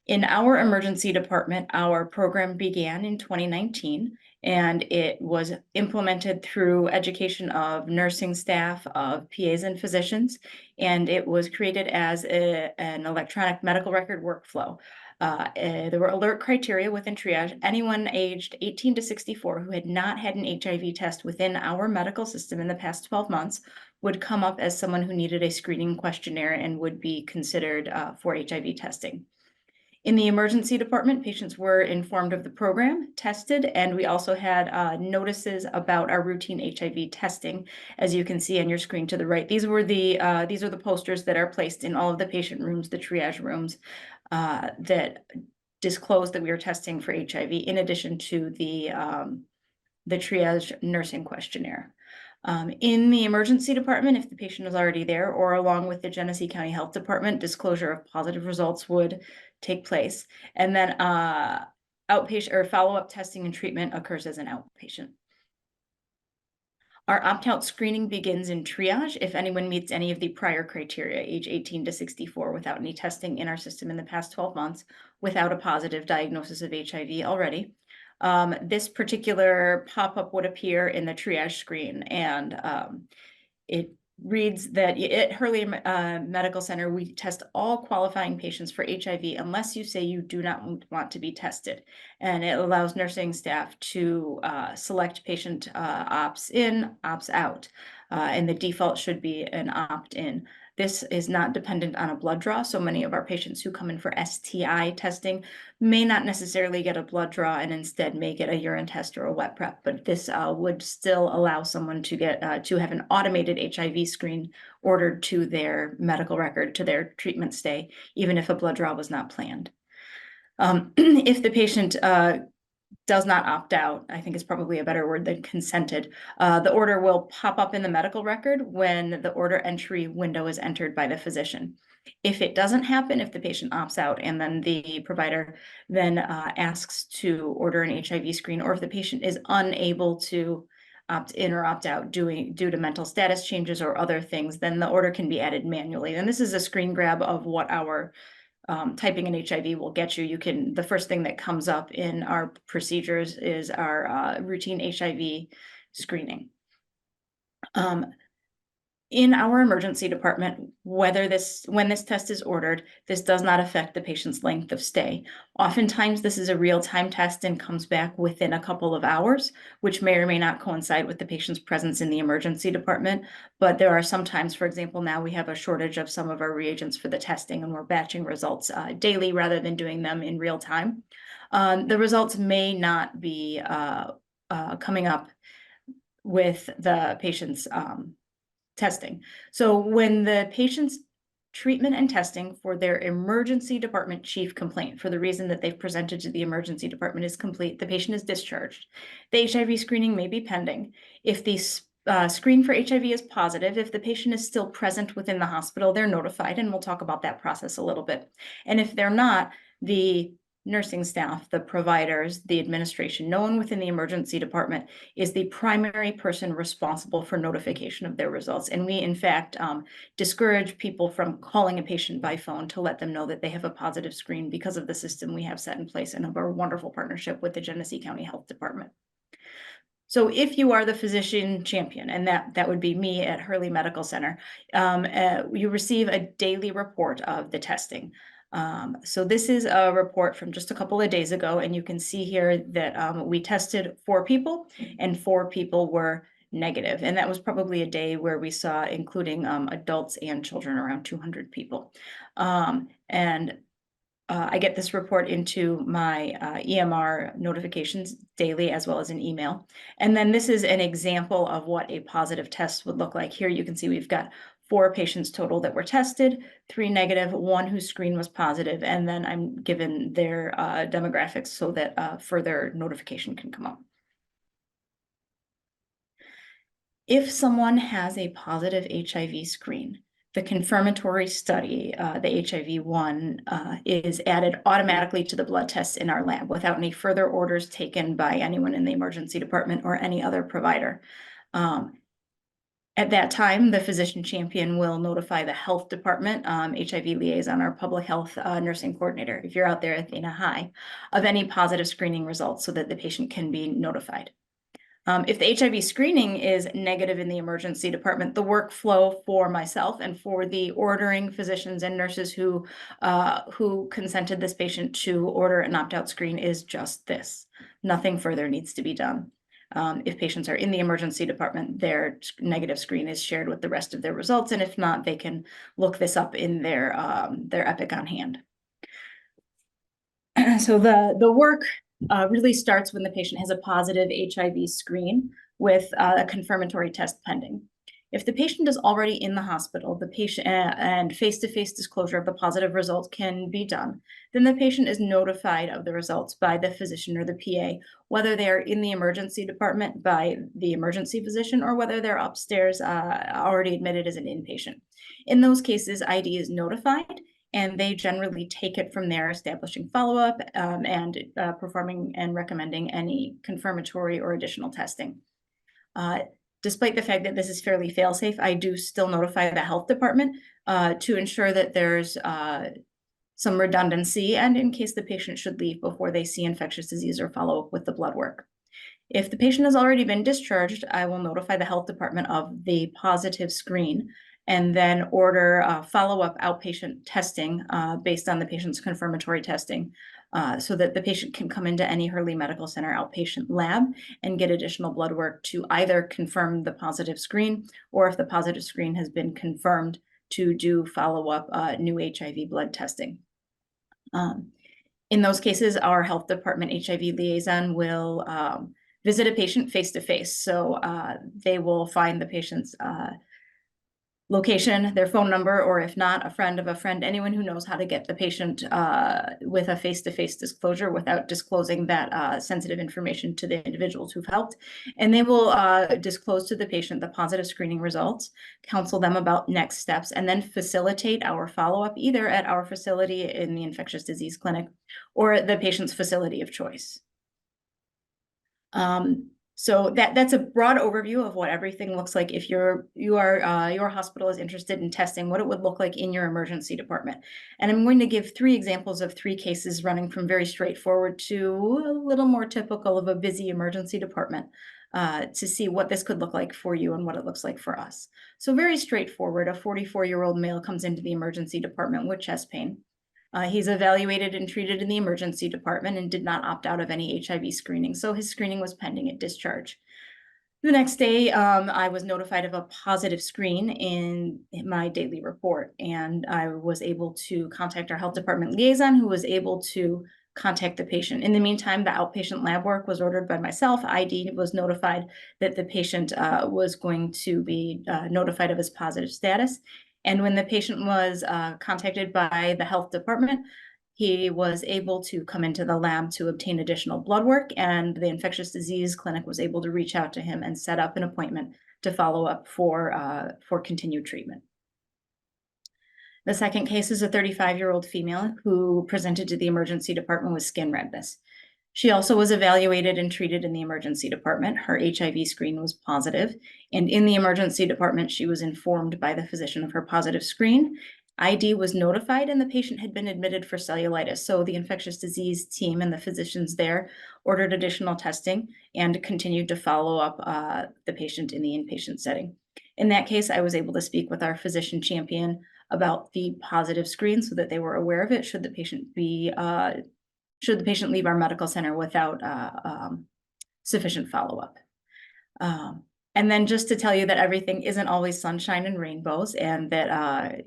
In our emergency department, our program began in 2019, and it was implemented through education of nursing staff, of PAs and physicians, and it was created as an electronic medical record workflow. There were alert criteria within triage. Anyone aged 18 to 64 who had not had an HIV test within our medical system in the past 12 months would come up as someone who needed a screening questionnaire and would be considered for HIV testing. In the emergency department, patients were informed of the program, tested, and we also had notices about our routine HIV testing. As you can see on your screen to the right, these are the posters that are placed in all of the patient rooms, the triage rooms, that disclose that we are testing for HIV, in addition to the triage nursing questionnaire. In the emergency department, if the patient is already there, or along with the Genesee County Health Department, disclosure of positive results would take place. And then outpatient or follow-up testing and treatment occurs as an outpatient. Our opt-out screening begins in triage if anyone meets any of the prior criteria, age 18 to 64, without any testing in our system in the past 12 months, without a positive diagnosis of HIV already. This particular pop-up would appear in the triage screen, and it reads that at Hurley Medical Center, we test all qualifying patients for HIV unless you say you do not want to be tested. And it allows nursing staff to select patient opts in, opts out. And the default should be an opt-in. This is not dependent on a blood draw. So many of our patients who come in for STI testing may not necessarily get a blood draw and instead may get a urine test or a wet prep. But this would still allow someone to get to have an automated HIV screen ordered to their medical record, to their treatment stay, even if a blood draw was not planned. If the patient does not opt out, I think is probably a better word than consented, the order will pop up in the medical record when the order entry window is entered by the physician. If it doesn't happen, if the patient opts out and then the provider then asks to order an HIV screen, or if the patient is unable to opt in or opt out due to mental status changes or other things, then the order can be added manually. And this is a screen grab of what our typing in HIV will get you. The first thing that comes up in our procedures is our routine HIV screening. In our emergency department, when this test is ordered, this does not affect the patient's length of stay. Oftentimes, this is a real-time test and comes back within a couple of hours, which may or may not coincide with the patient's presence in the emergency department. But there are sometimes, for example, now we have a shortage of some of our reagents for the testing, and we're batching results daily rather than doing them in real time. The results may not be coming up with the patient's testing. So when the patient's treatment and testing for their emergency department chief complaint for the reason that they've presented to the emergency department is complete, the patient is discharged. The HIV screening may be pending. If the screen for HIV is positive, if the patient is still present within the hospital, they're notified, and we'll talk about that process a little bit. And if they're not, the nursing staff, the providers, the administration, no one within the emergency department is the primary person responsible for notification of their results. And we, in fact, discourage people from calling a patient by phone to let them know that they have a positive screen because of the system we have set in place and of our wonderful partnership with the Genesee County Health Department. So if you are the physician champion, and that would be me at Hurley Medical Center, you receive a daily report of the testing. So this is a report from just a couple of days ago, and you can see here that we tested 4 people and 4 people were negative. And that was probably a day where we saw, including adults and children, around 200 people. I get this report into my EMR notifications daily, as well as an email. And then this is an example of what a positive test would look like. Here you can see we've got 4 patients total that were tested, 3 negative, 1 whose screen was positive, and then I'm given their demographics so that further notification can come up. If someone has a positive HIV screen, the confirmatory study, the HIV-1, is added automatically to the blood tests in our lab without any further orders taken by anyone in the emergency department or any other provider. At that time, the physician champion will notify the health department, HIV liaison, our public health nursing coordinator, if you're out there, Athena, hi, of any positive screening results so that the patient can be notified. If the HIV screening is negative in the emergency department, the workflow for myself and for the ordering physicians and nurses who consented this patient to order an opt-out screen is just this. Nothing further needs to be done. If patients are in the emergency department, their negative screen is shared with the rest of their results, and if not, they can look this up in their Epic on hand. So the work really starts when the patient has a positive HIV screen with a confirmatory test pending. If the patient is already in the hospital, the patient and face-to-face disclosure of the positive results can be done, then the patient is notified of the results by the physician or the PA, whether they are in the emergency department by the emergency physician or whether they're upstairs already admitted as an inpatient. In those cases, ID is notified, and they generally take it from there, establishing follow-up and performing and recommending any confirmatory or additional testing. Despite the fact that this is fairly fail-safe, I do still notify the health department to ensure that there's some redundancy and in case the patient should leave before they see infectious disease or follow up with the blood work. If the patient has already been discharged, I will notify the health department of the positive screen and then order follow-up outpatient testing based on the patient's confirmatory testing so that the patient can come into any Hurley Medical Center outpatient lab and get additional blood work to either confirm the positive screen or if the positive screen has been confirmed to do follow-up new HIV blood testing. In those cases, our health department HIV liaison will visit a patient face-to-face. So they will find the patient's location, their phone number, or if not, a friend of a friend, anyone who knows how to get the patient with a face-to-face disclosure without disclosing that sensitive information to the individuals who've helped. And they will disclose to the patient the positive screening results, counsel them about next steps, and then facilitate our follow-up either at our facility in the infectious disease clinic or the patient's facility of choice. So that's a broad overview of what everything looks like if your hospital is interested in testing, what it would look like in your emergency department. And I'm going to give 3 examples of 3 cases running from very straightforward to a little more typical of a busy emergency department to see what this could look like for you and what it looks like for us. So very straightforward, a 44-year-old male comes into the emergency department with chest pain. He's evaluated and treated in the emergency department and did not opt out of any HIV screening, so his screening was pending at discharge. The next day, I was notified of a positive screen in my daily report, and I was able to contact our health department liaison, who was able to contact the patient. In the meantime, the outpatient lab work was ordered by myself. ID was notified that the patient was going to be notified of his positive status. And when the patient was contacted by the health department, he was able to come into the lab to obtain additional blood work, and the infectious disease clinic was able to reach out to him and set up an appointment to follow up for continued treatment. The second case is a 35-year-old female who presented to the emergency department with skin redness. She also was evaluated and treated in the emergency department. Her HIV screen was positive, and in the emergency department, she was informed by the physician of her positive screen. ID was notified, and the patient had been admitted for cellulitis. So the infectious disease team and the physicians there ordered additional testing and continued to follow up the patient in the inpatient setting. In that case, I was able to speak with our physician champion about the positive screen so that they were aware of it should the patient leave our medical center without sufficient follow-up. And then just to tell you that everything isn't always sunshine and rainbows, and that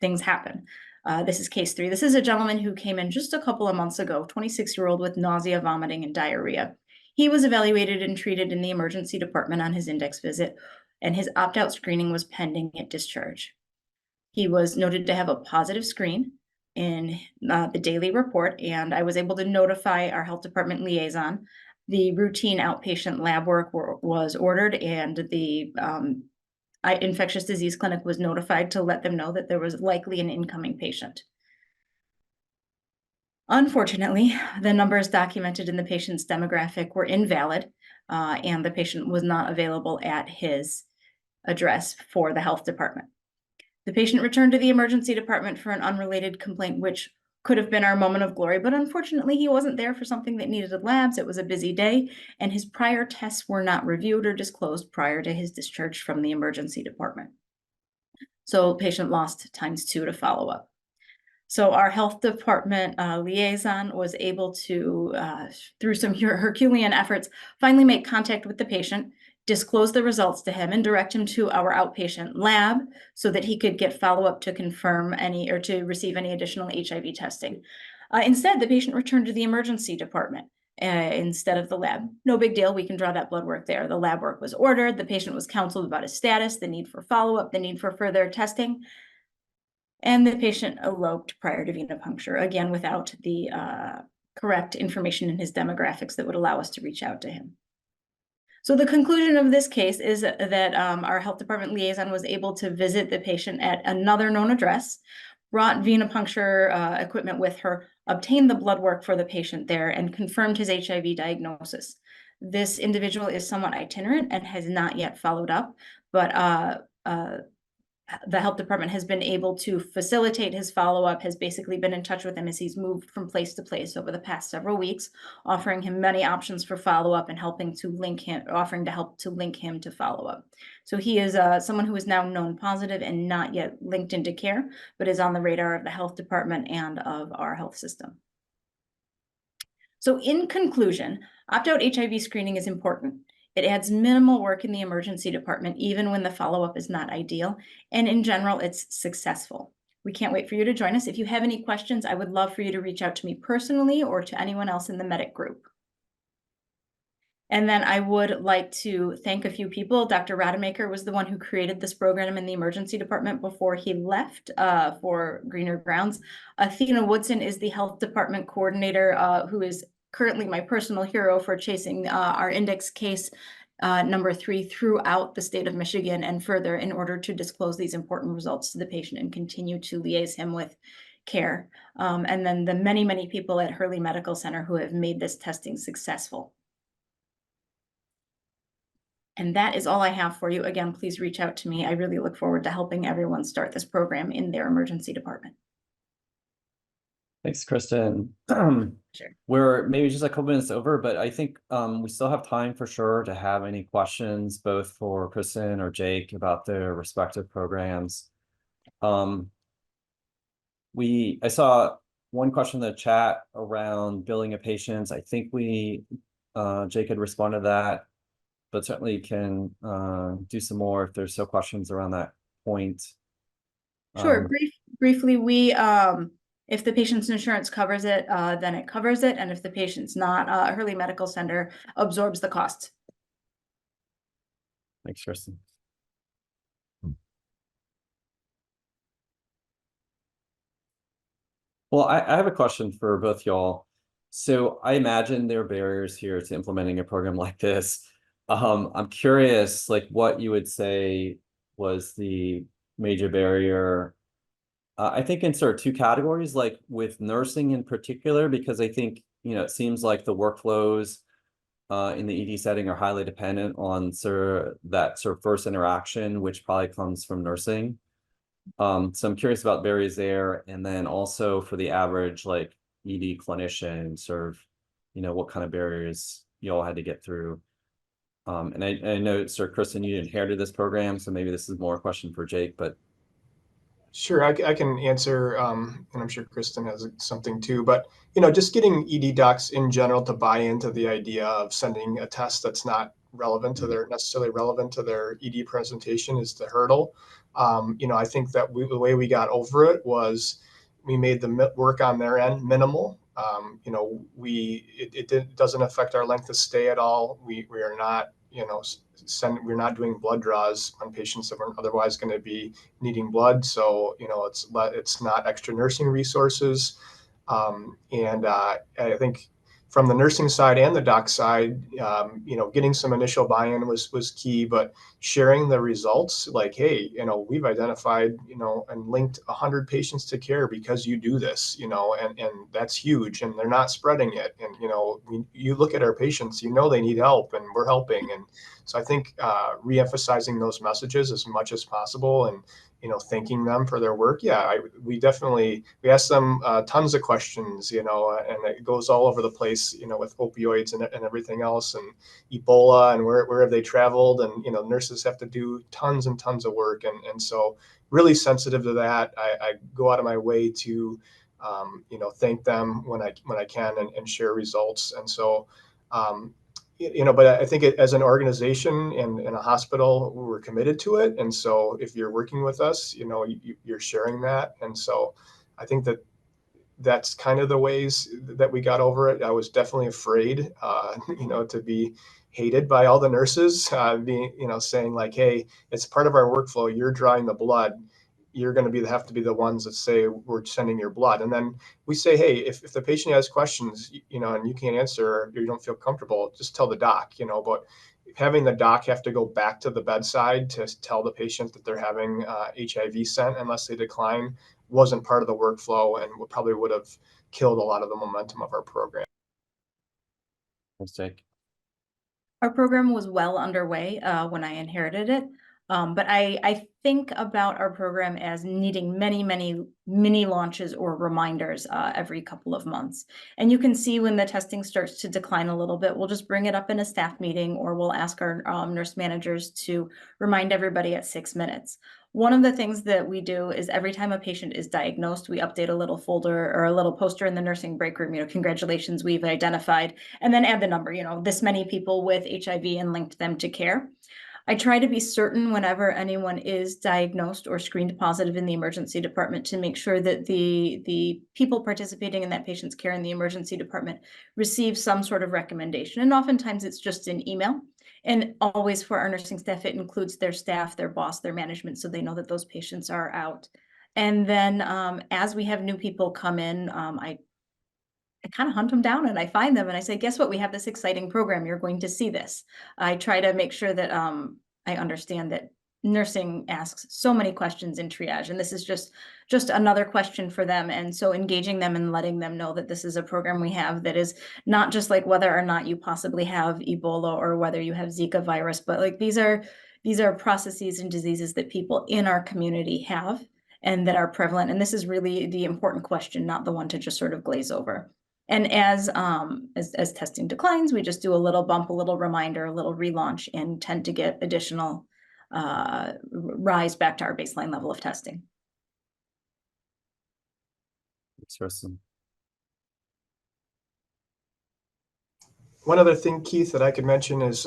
things happen. This is case 3. This is a gentleman who came in just a couple of months ago, 26-year-old with nausea, vomiting, and diarrhea. He was evaluated and treated in the emergency department on his index visit, and his opt-out screening was pending at discharge. He was noted to have a positive screen in the daily report, and I was able to notify our health department liaison. The routine outpatient lab work was ordered, and the infectious disease clinic was notified to let them know that there was likely an incoming patient. Unfortunately, the numbers documented in the patient's demographic were invalid, and the patient was not available at his address for the health department. The patient returned to the emergency department for an unrelated complaint, which could have been our moment of glory, but unfortunately he wasn't there for something that needed labs. It was a busy day, and his prior tests were not reviewed or disclosed prior to his discharge from the emergency department. So patient lost ×2 to follow up. So our health department liaison was able to, through some Herculean efforts, finally make contact with the patient, disclose the results to him, and direct him to our outpatient lab so that he could get follow-up to confirm any or to receive any additional HIV testing. Instead, the patient returned to the emergency department instead of the lab. No big deal, we can draw that blood work there. The lab work was ordered, the patient was counseled about his status, the need for follow-up, the need for further testing, and the patient eloped prior to venipuncture, again, without the correct information in his demographics that would allow us to reach out to him. So the conclusion of this case is that our health department liaison was able to visit the patient at another known address, brought venipuncture equipment with her, obtained the blood work for the patient there, and confirmed his HIV diagnosis. This individual is somewhat itinerant and has not yet followed up, but the health department has been able to facilitate his follow-up, has basically been in touch with him as he's moved from place to place over the past several weeks, offering him many options for follow-up and offering to help to link him to follow-up. So he is someone who is now known positive and not yet linked into care, but is on the radar of the health department and of our health system. So in conclusion, opt-out HIV screening is important. It adds minimal work in the emergency department, even when the follow-up is not ideal. And in general, it's successful. We can't wait for you to join us. If you have any questions, I would love for you to reach out to me personally or to anyone else in the medic group. And then I would like to thank a few people. Dr. Rademacher was the one who created this program in the emergency department before he left for greener grounds. Athena Woodson is the health department coordinator who is currently my personal hero for chasing our index case number 3 throughout the state of Michigan and further in order to disclose these important results to the patient and continue to liaise him with care. And then the many, many people at Hurley Medical Center who have made this testing successful. And that is all I have for you. Again, please reach out to me. I really look forward to helping everyone start this program in their emergency department. Thanks, Kristen. Sure. We're maybe just a couple minutes over, but I think we still have time for sure to have any questions, both for Kristen or Jake about their respective programs. I saw one question in the chat around billing of patients. I think Jake had responded to that, but certainly can do some more if there's still questions around that point. Sure. Briefly, if the patient's insurance covers it, then it covers it. And if the patient's not, Hurley Medical Center absorbs the cost. Thanks, Kristen. Well, I have a question for both y'all. So I imagine there are barriers here to implementing a program like this. I'm curious, like, what you would say was the major barrier. I think in sort of 2 categories, like with nursing in particular, because I think, it seems like the workflows in the ED setting are highly dependent on that first interaction, which probably comes from nursing. So I'm curious about barriers there, and then also for the average like ED clinician, what kind of barriers you all had to get through. And I know, Sir Kristen, you inherited this program, so maybe this is more a question for Jake, but. Sure, I can answer, and I'm sure Kristen has something too, but just getting ED docs in general to buy into the idea of sending a test that's not necessarily relevant to their ED presentation is the hurdle. I think that the way we got over it was we made the work on their end minimal. It doesn't affect our length of stay at all. We are not, we're not doing blood draws on patients that weren't otherwise going to be needing blood. So, it's not extra nursing resources. And I think from the nursing side and the doc side, getting some initial buy-in was key, but sharing the results, like, hey, we've identified, and linked 100 patients to care because you do this, and that's huge, and they're not spreading it. And, you look at our patients, they need help, and we're helping. And so I think re-emphasizing those messages as much as possible, and thanking them for their work. Yeah, we ask them tons of questions, and it goes all over the place, with opioids and everything else, and Ebola, and where have they traveled, and nurses have to do tons and tons of work, and so really sensitive to that. I go out of my way to thank them when I can, and share results. And so but I think as an organization and in a hospital, we're committed to it. And so if you're working with us, you're sharing that. And so I think that's kind of the ways that we got over it. I was definitely afraid, to be hated by all the nurses, saying like, hey, it's part of our workflow. You're drawing the blood. You're going to have to be the ones that say we're sending your blood. And then we say, hey, if the patient has questions, and you can't answer, or you don't feel comfortable, just tell the doc, but having the doc have to go back to the bedside to tell the patient that they're having HIV sent unless they decline wasn't part of the workflow, and probably would have killed a lot of the momentum of our program. Thanks, Jake. Our program was well underway when I inherited it. But I think about our program as needing many, many mini launches or reminders every couple of months. And you can see when the testing starts to decline a little bit, we'll just bring it up in a staff meeting, or we'll ask our nurse managers to remind everybody at 6 minutes. One of the things that we do is every time a patient is diagnosed, we update a little folder or a little poster in the nursing break room, congratulations, we've identified, and then add the number, this many people with HIV and linked them to care. I try to be certain whenever anyone is diagnosed or screened positive in the emergency department to make sure that the people participating in that patient's care in the emergency department receive some sort of recommendation. And oftentimes it's just an email. And always for our nursing staff, it includes their staff, their boss, their management, so they know that those patients are out. And then as we have new people come in, I kind of hunt them down and I find them and I say, guess what? We have this exciting program. You're going to see this. I try to make sure that I understand that nursing asks so many questions in triage, and this is just another question for them. And so engaging them and letting them know that this is a program we have that is not just like whether or not you possibly have Ebola or whether you have Zika virus, but like these are processes and diseases that people in our community have and that are prevalent. And this is really the important question, not the one to just sort of glaze over. And as testing declines, we just do a little bump, a little reminder, a little relaunch, and tend to get additional rise back to our baseline level of testing. Interesting. One other thing, Keith, that I could mention is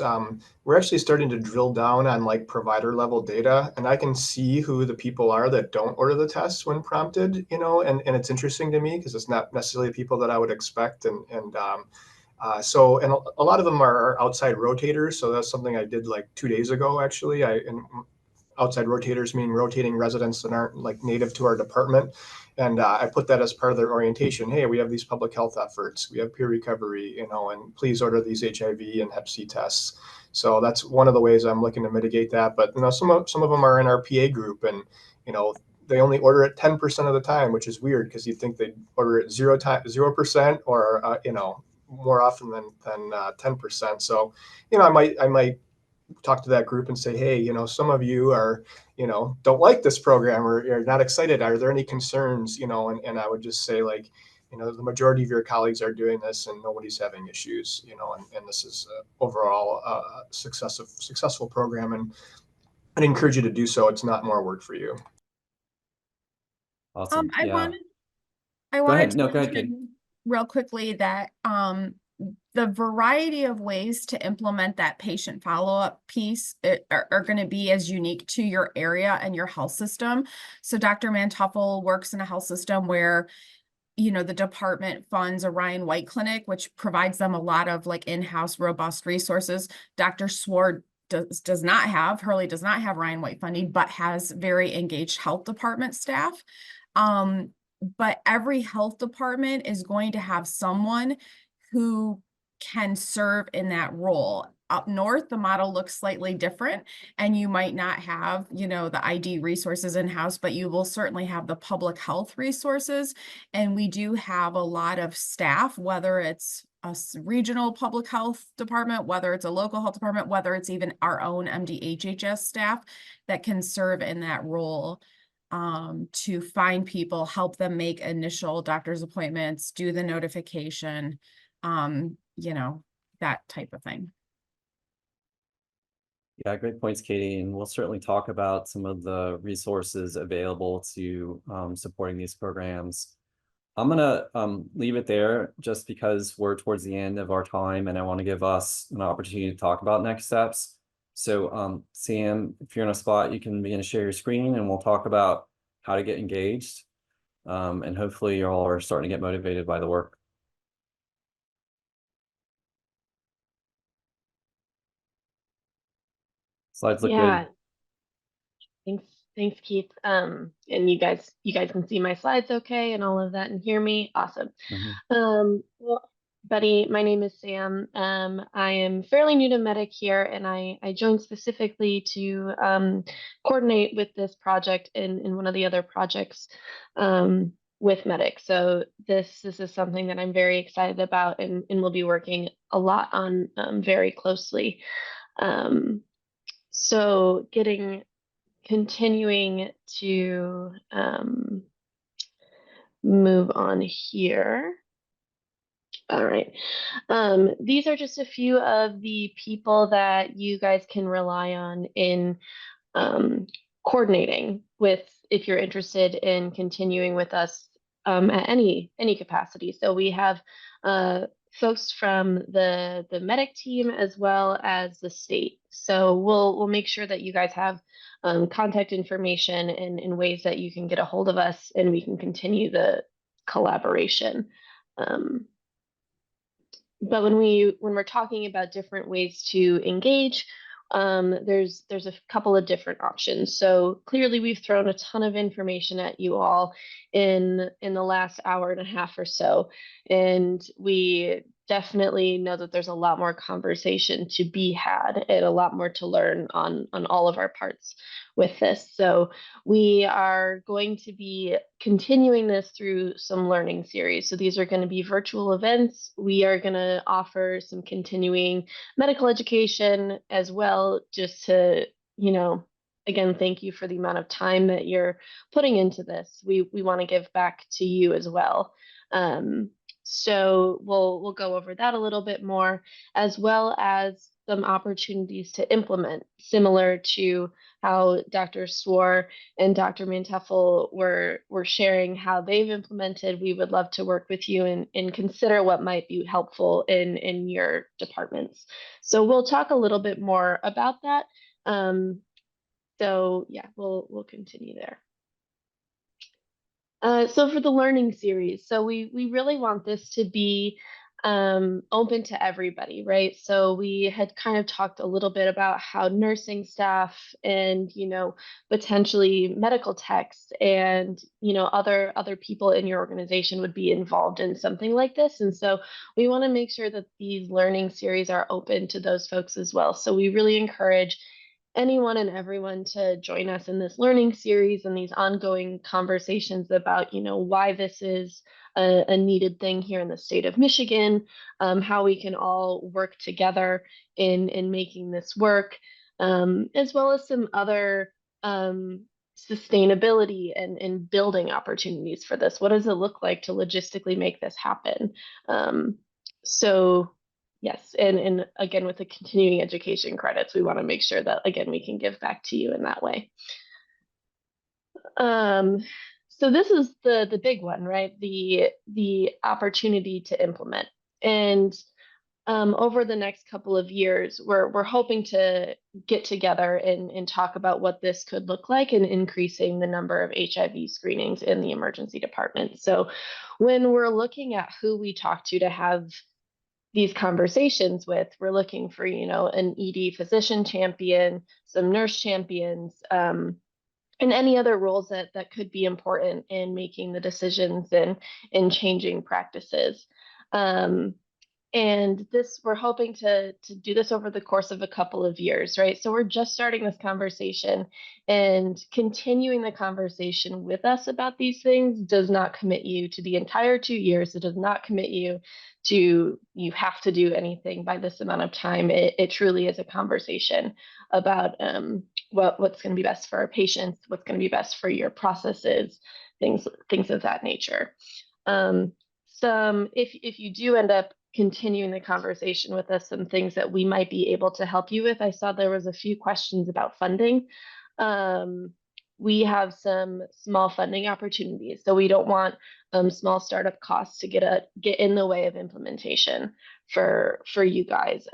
we're actually starting to drill down on like provider level data, and I can see who the people are that don't order the tests when prompted, you know, and it's interesting to me because it's not necessarily people that I would expect. And a lot of them are outside rotators. So that's something I did like 2 days ago, actually. Outside rotators mean rotating residents that aren't like native to our department. And I put that as part of their orientation. Hey, we have these public health efforts. We have peer recovery, you know, and please order these HIV and Hep C tests. So that's one of the ways I'm looking to mitigate that. But, you know, some of them are in our PA group, and, you know, they only order it 10% of the time, which is weird because you'd think they'd order it 0% or, you know, more often than 10%. So, you know, I might talk to that group and say, hey, you know, some of you are, you know, don't like this program or you're not excited. Are there any concerns? You know, and I would just say, like, you know, the majority of your colleagues are doing this and nobody's having issues, you know, and this is overall successful program, and I'd encourage you to do so. It's not more work for you. Awesome. I Yeah. wanted Go ahead. to No, go ahead, Kate. mention real quickly that the variety of ways to implement that patient follow-up piece are going to be as unique to your area and your health system. So Dr. Mantuffel works in a health system where, you know, the department funds a Ryan White clinic, which provides them a lot of like in-house robust resources. Dr. Swart does not have Ryan White funding, but has very engaged health department staff. But every health department is going to have someone who can serve in that role. Up north, the model looks slightly different, and you might not have, you know, the ID resources in-house, but you will certainly have the public health resources. And we do have a lot of staff, whether it's a regional public health department, whether it's a local health department, whether it's even our own MDHHS staff that can serve in that role. To find people, help them make initial doctor's appointments, do the notification, you know, that type of thing. Yeah, great points, Katie. And we'll certainly talk about some of the resources available to supporting these programs. I'm gonna leave it there just because we're towards the end of our time and I want to give us an opportunity to talk about next steps. So Sam, if you're in a spot, you can begin to share your screen and we'll talk about how to get engaged. And hopefully you all are starting to get motivated by the work. Slides look good. Thanks, Keith. And you guys can see my slides okay and all of that and hear me. Awesome. Well, Betty, my name is Sam. I am fairly new to Medic here, and I joined specifically to coordinate with this project in one of the other projects with Medic. So this is something that I'm very excited about and will be working a lot on very closely. So continuing to move on here. All right. These are just a few of the people that you guys can rely on in coordinating with if you're interested in continuing with us at any capacity. So we have folks from the medic team as well as the state. So we'll make sure that you guys have contact information and ways that you can get a hold of us, and we can continue the collaboration. But when we're talking about different ways to engage, there's a couple of different options. So clearly we've thrown a ton of information at you all in the last hour and a half or so, and we definitely know that there's a lot more conversation to be had and a lot more to learn on all of our parts with this. So we are going to be continuing this through some learning series. So these are going to be virtual events. We are going to offer some continuing medical education as well, just to, again, thank you for the amount of time that you're putting into this. We want to give back to you as well. So we'll go over that a little bit more, as well as some opportunities to implement, similar to how Dr. Swar and Dr. Manteffel were sharing how they've implemented. We would love to work with you and consider what might be helpful in your departments. So we'll talk a little bit more about that. So yeah, we'll continue there. So for the learning series, so we really want this to be open to everybody, right? So we had kind of talked a little bit about how nursing staff and, potentially medical techs and, other people in your organization would be involved in something like this. And so we want to make sure that these learning series are open to those folks as well. So we really encourage anyone and everyone to join us in this learning series and these ongoing conversations about, why this is a needed thing here in the state of Michigan, how we can all work together in making this work, as well as some other sustainability and building opportunities for this. What does it look like to logistically make this happen? So yes, and again, with the continuing education credits, we want to make sure that, again, we can give back to you in that way. So this is the big one, right? The opportunity to implement. And over the next couple of years, we're hoping to get together and talk about what this could look like in increasing the number of HIV screenings in the emergency department. So when we're looking at who we talk to have these conversations with, we're looking for, an ED physician champion, some nurse champions, and any other roles that could be important in making the decisions and in changing practices. And this, we're hoping to do this over the course of a couple of years, right? So we're just starting this conversation, and continuing the conversation with us about these things does not commit you to the entire 2 years. It does not commit you to, you have to do anything by this amount of time. It truly is a conversation about what's going to be best for our patients, what's going to be best for your processes, things of that nature. If you do end up continuing the conversation with us, some things that we might be able to help you with. I saw there was a few questions about funding. We have some small funding opportunities, so we don't want small startup costs to get in the way of implementation for you guys.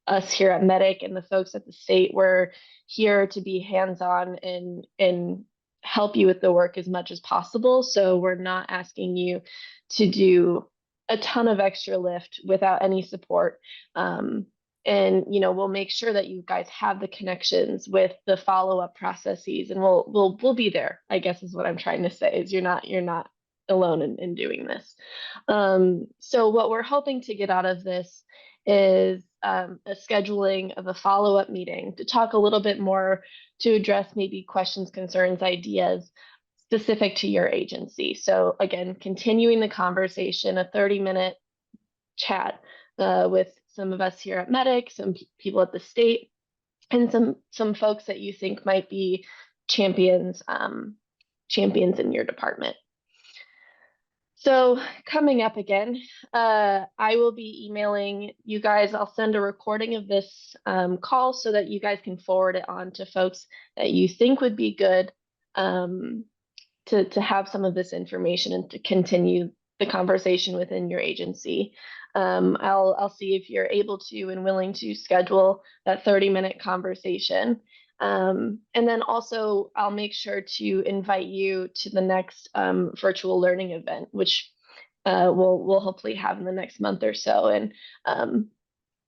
Us here at Medic and the folks at the state, we're here to be hands-on and help you with the work as much as possible. So we're not asking you to do a ton of extra lift without any support. And we'll make sure that you guys have the connections with the follow-up processes, and we'll be there, I guess is what I'm trying to say, is you're not alone in doing this. So what we're hoping to get out of this is a scheduling of a follow-up meeting to talk a little bit more, to address maybe questions, concerns, ideas specific to your agency. So again, continuing the conversation, a 30-minute chat with some of us here at Medic, some people at the state, and some folks that you think might be champions in your department. So coming up again, I will be emailing you guys. I'll send a recording of this call so that you guys can forward it on to folks that you think would be good to have some of this information and to continue the conversation within your agency. I'll see if you're able to and willing to schedule that 30-minute conversation. And then also I'll make sure to invite you to the next virtual learning event, which we'll hopefully have in the next month or so. And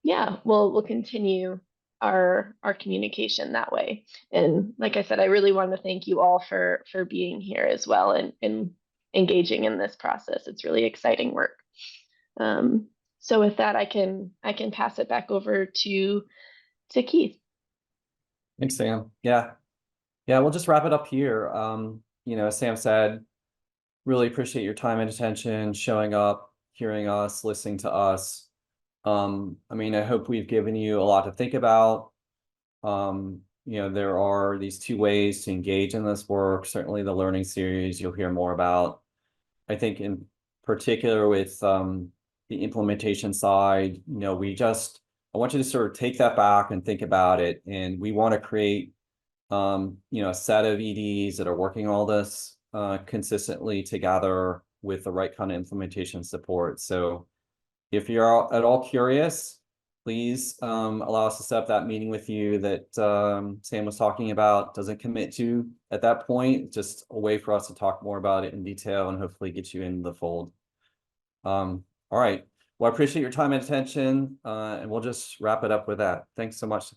yeah, we'll continue our communication that way. And like I said, I really want to thank you all for being here as well and engaging in this process. It's really exciting work. So with that, I can pass it back over to Keith. Thanks, Sam. Yeah, we'll just wrap it up here. You know, as Sam said, really appreciate your time and attention, showing up, hearing us, listening to us. I mean, I hope we've given you a lot to think about. You know, there are these two ways to engage in this work. Certainly the learning series you'll hear more about. I think in particular with the implementation side, you know, I want you to sort of take that back and think about it. And we want to create, you know, a set of EDs that are working all this consistently together with the right kind of implementation support. So if you're at all curious, please allow us to set up that meeting with you that Sam was talking about. Doesn't commit to at that point, just a way for us to talk more about it in detail and hopefully get you in the fold. All right. Well, I appreciate your time and attention, and we'll just wrap it up with that. Thanks so much.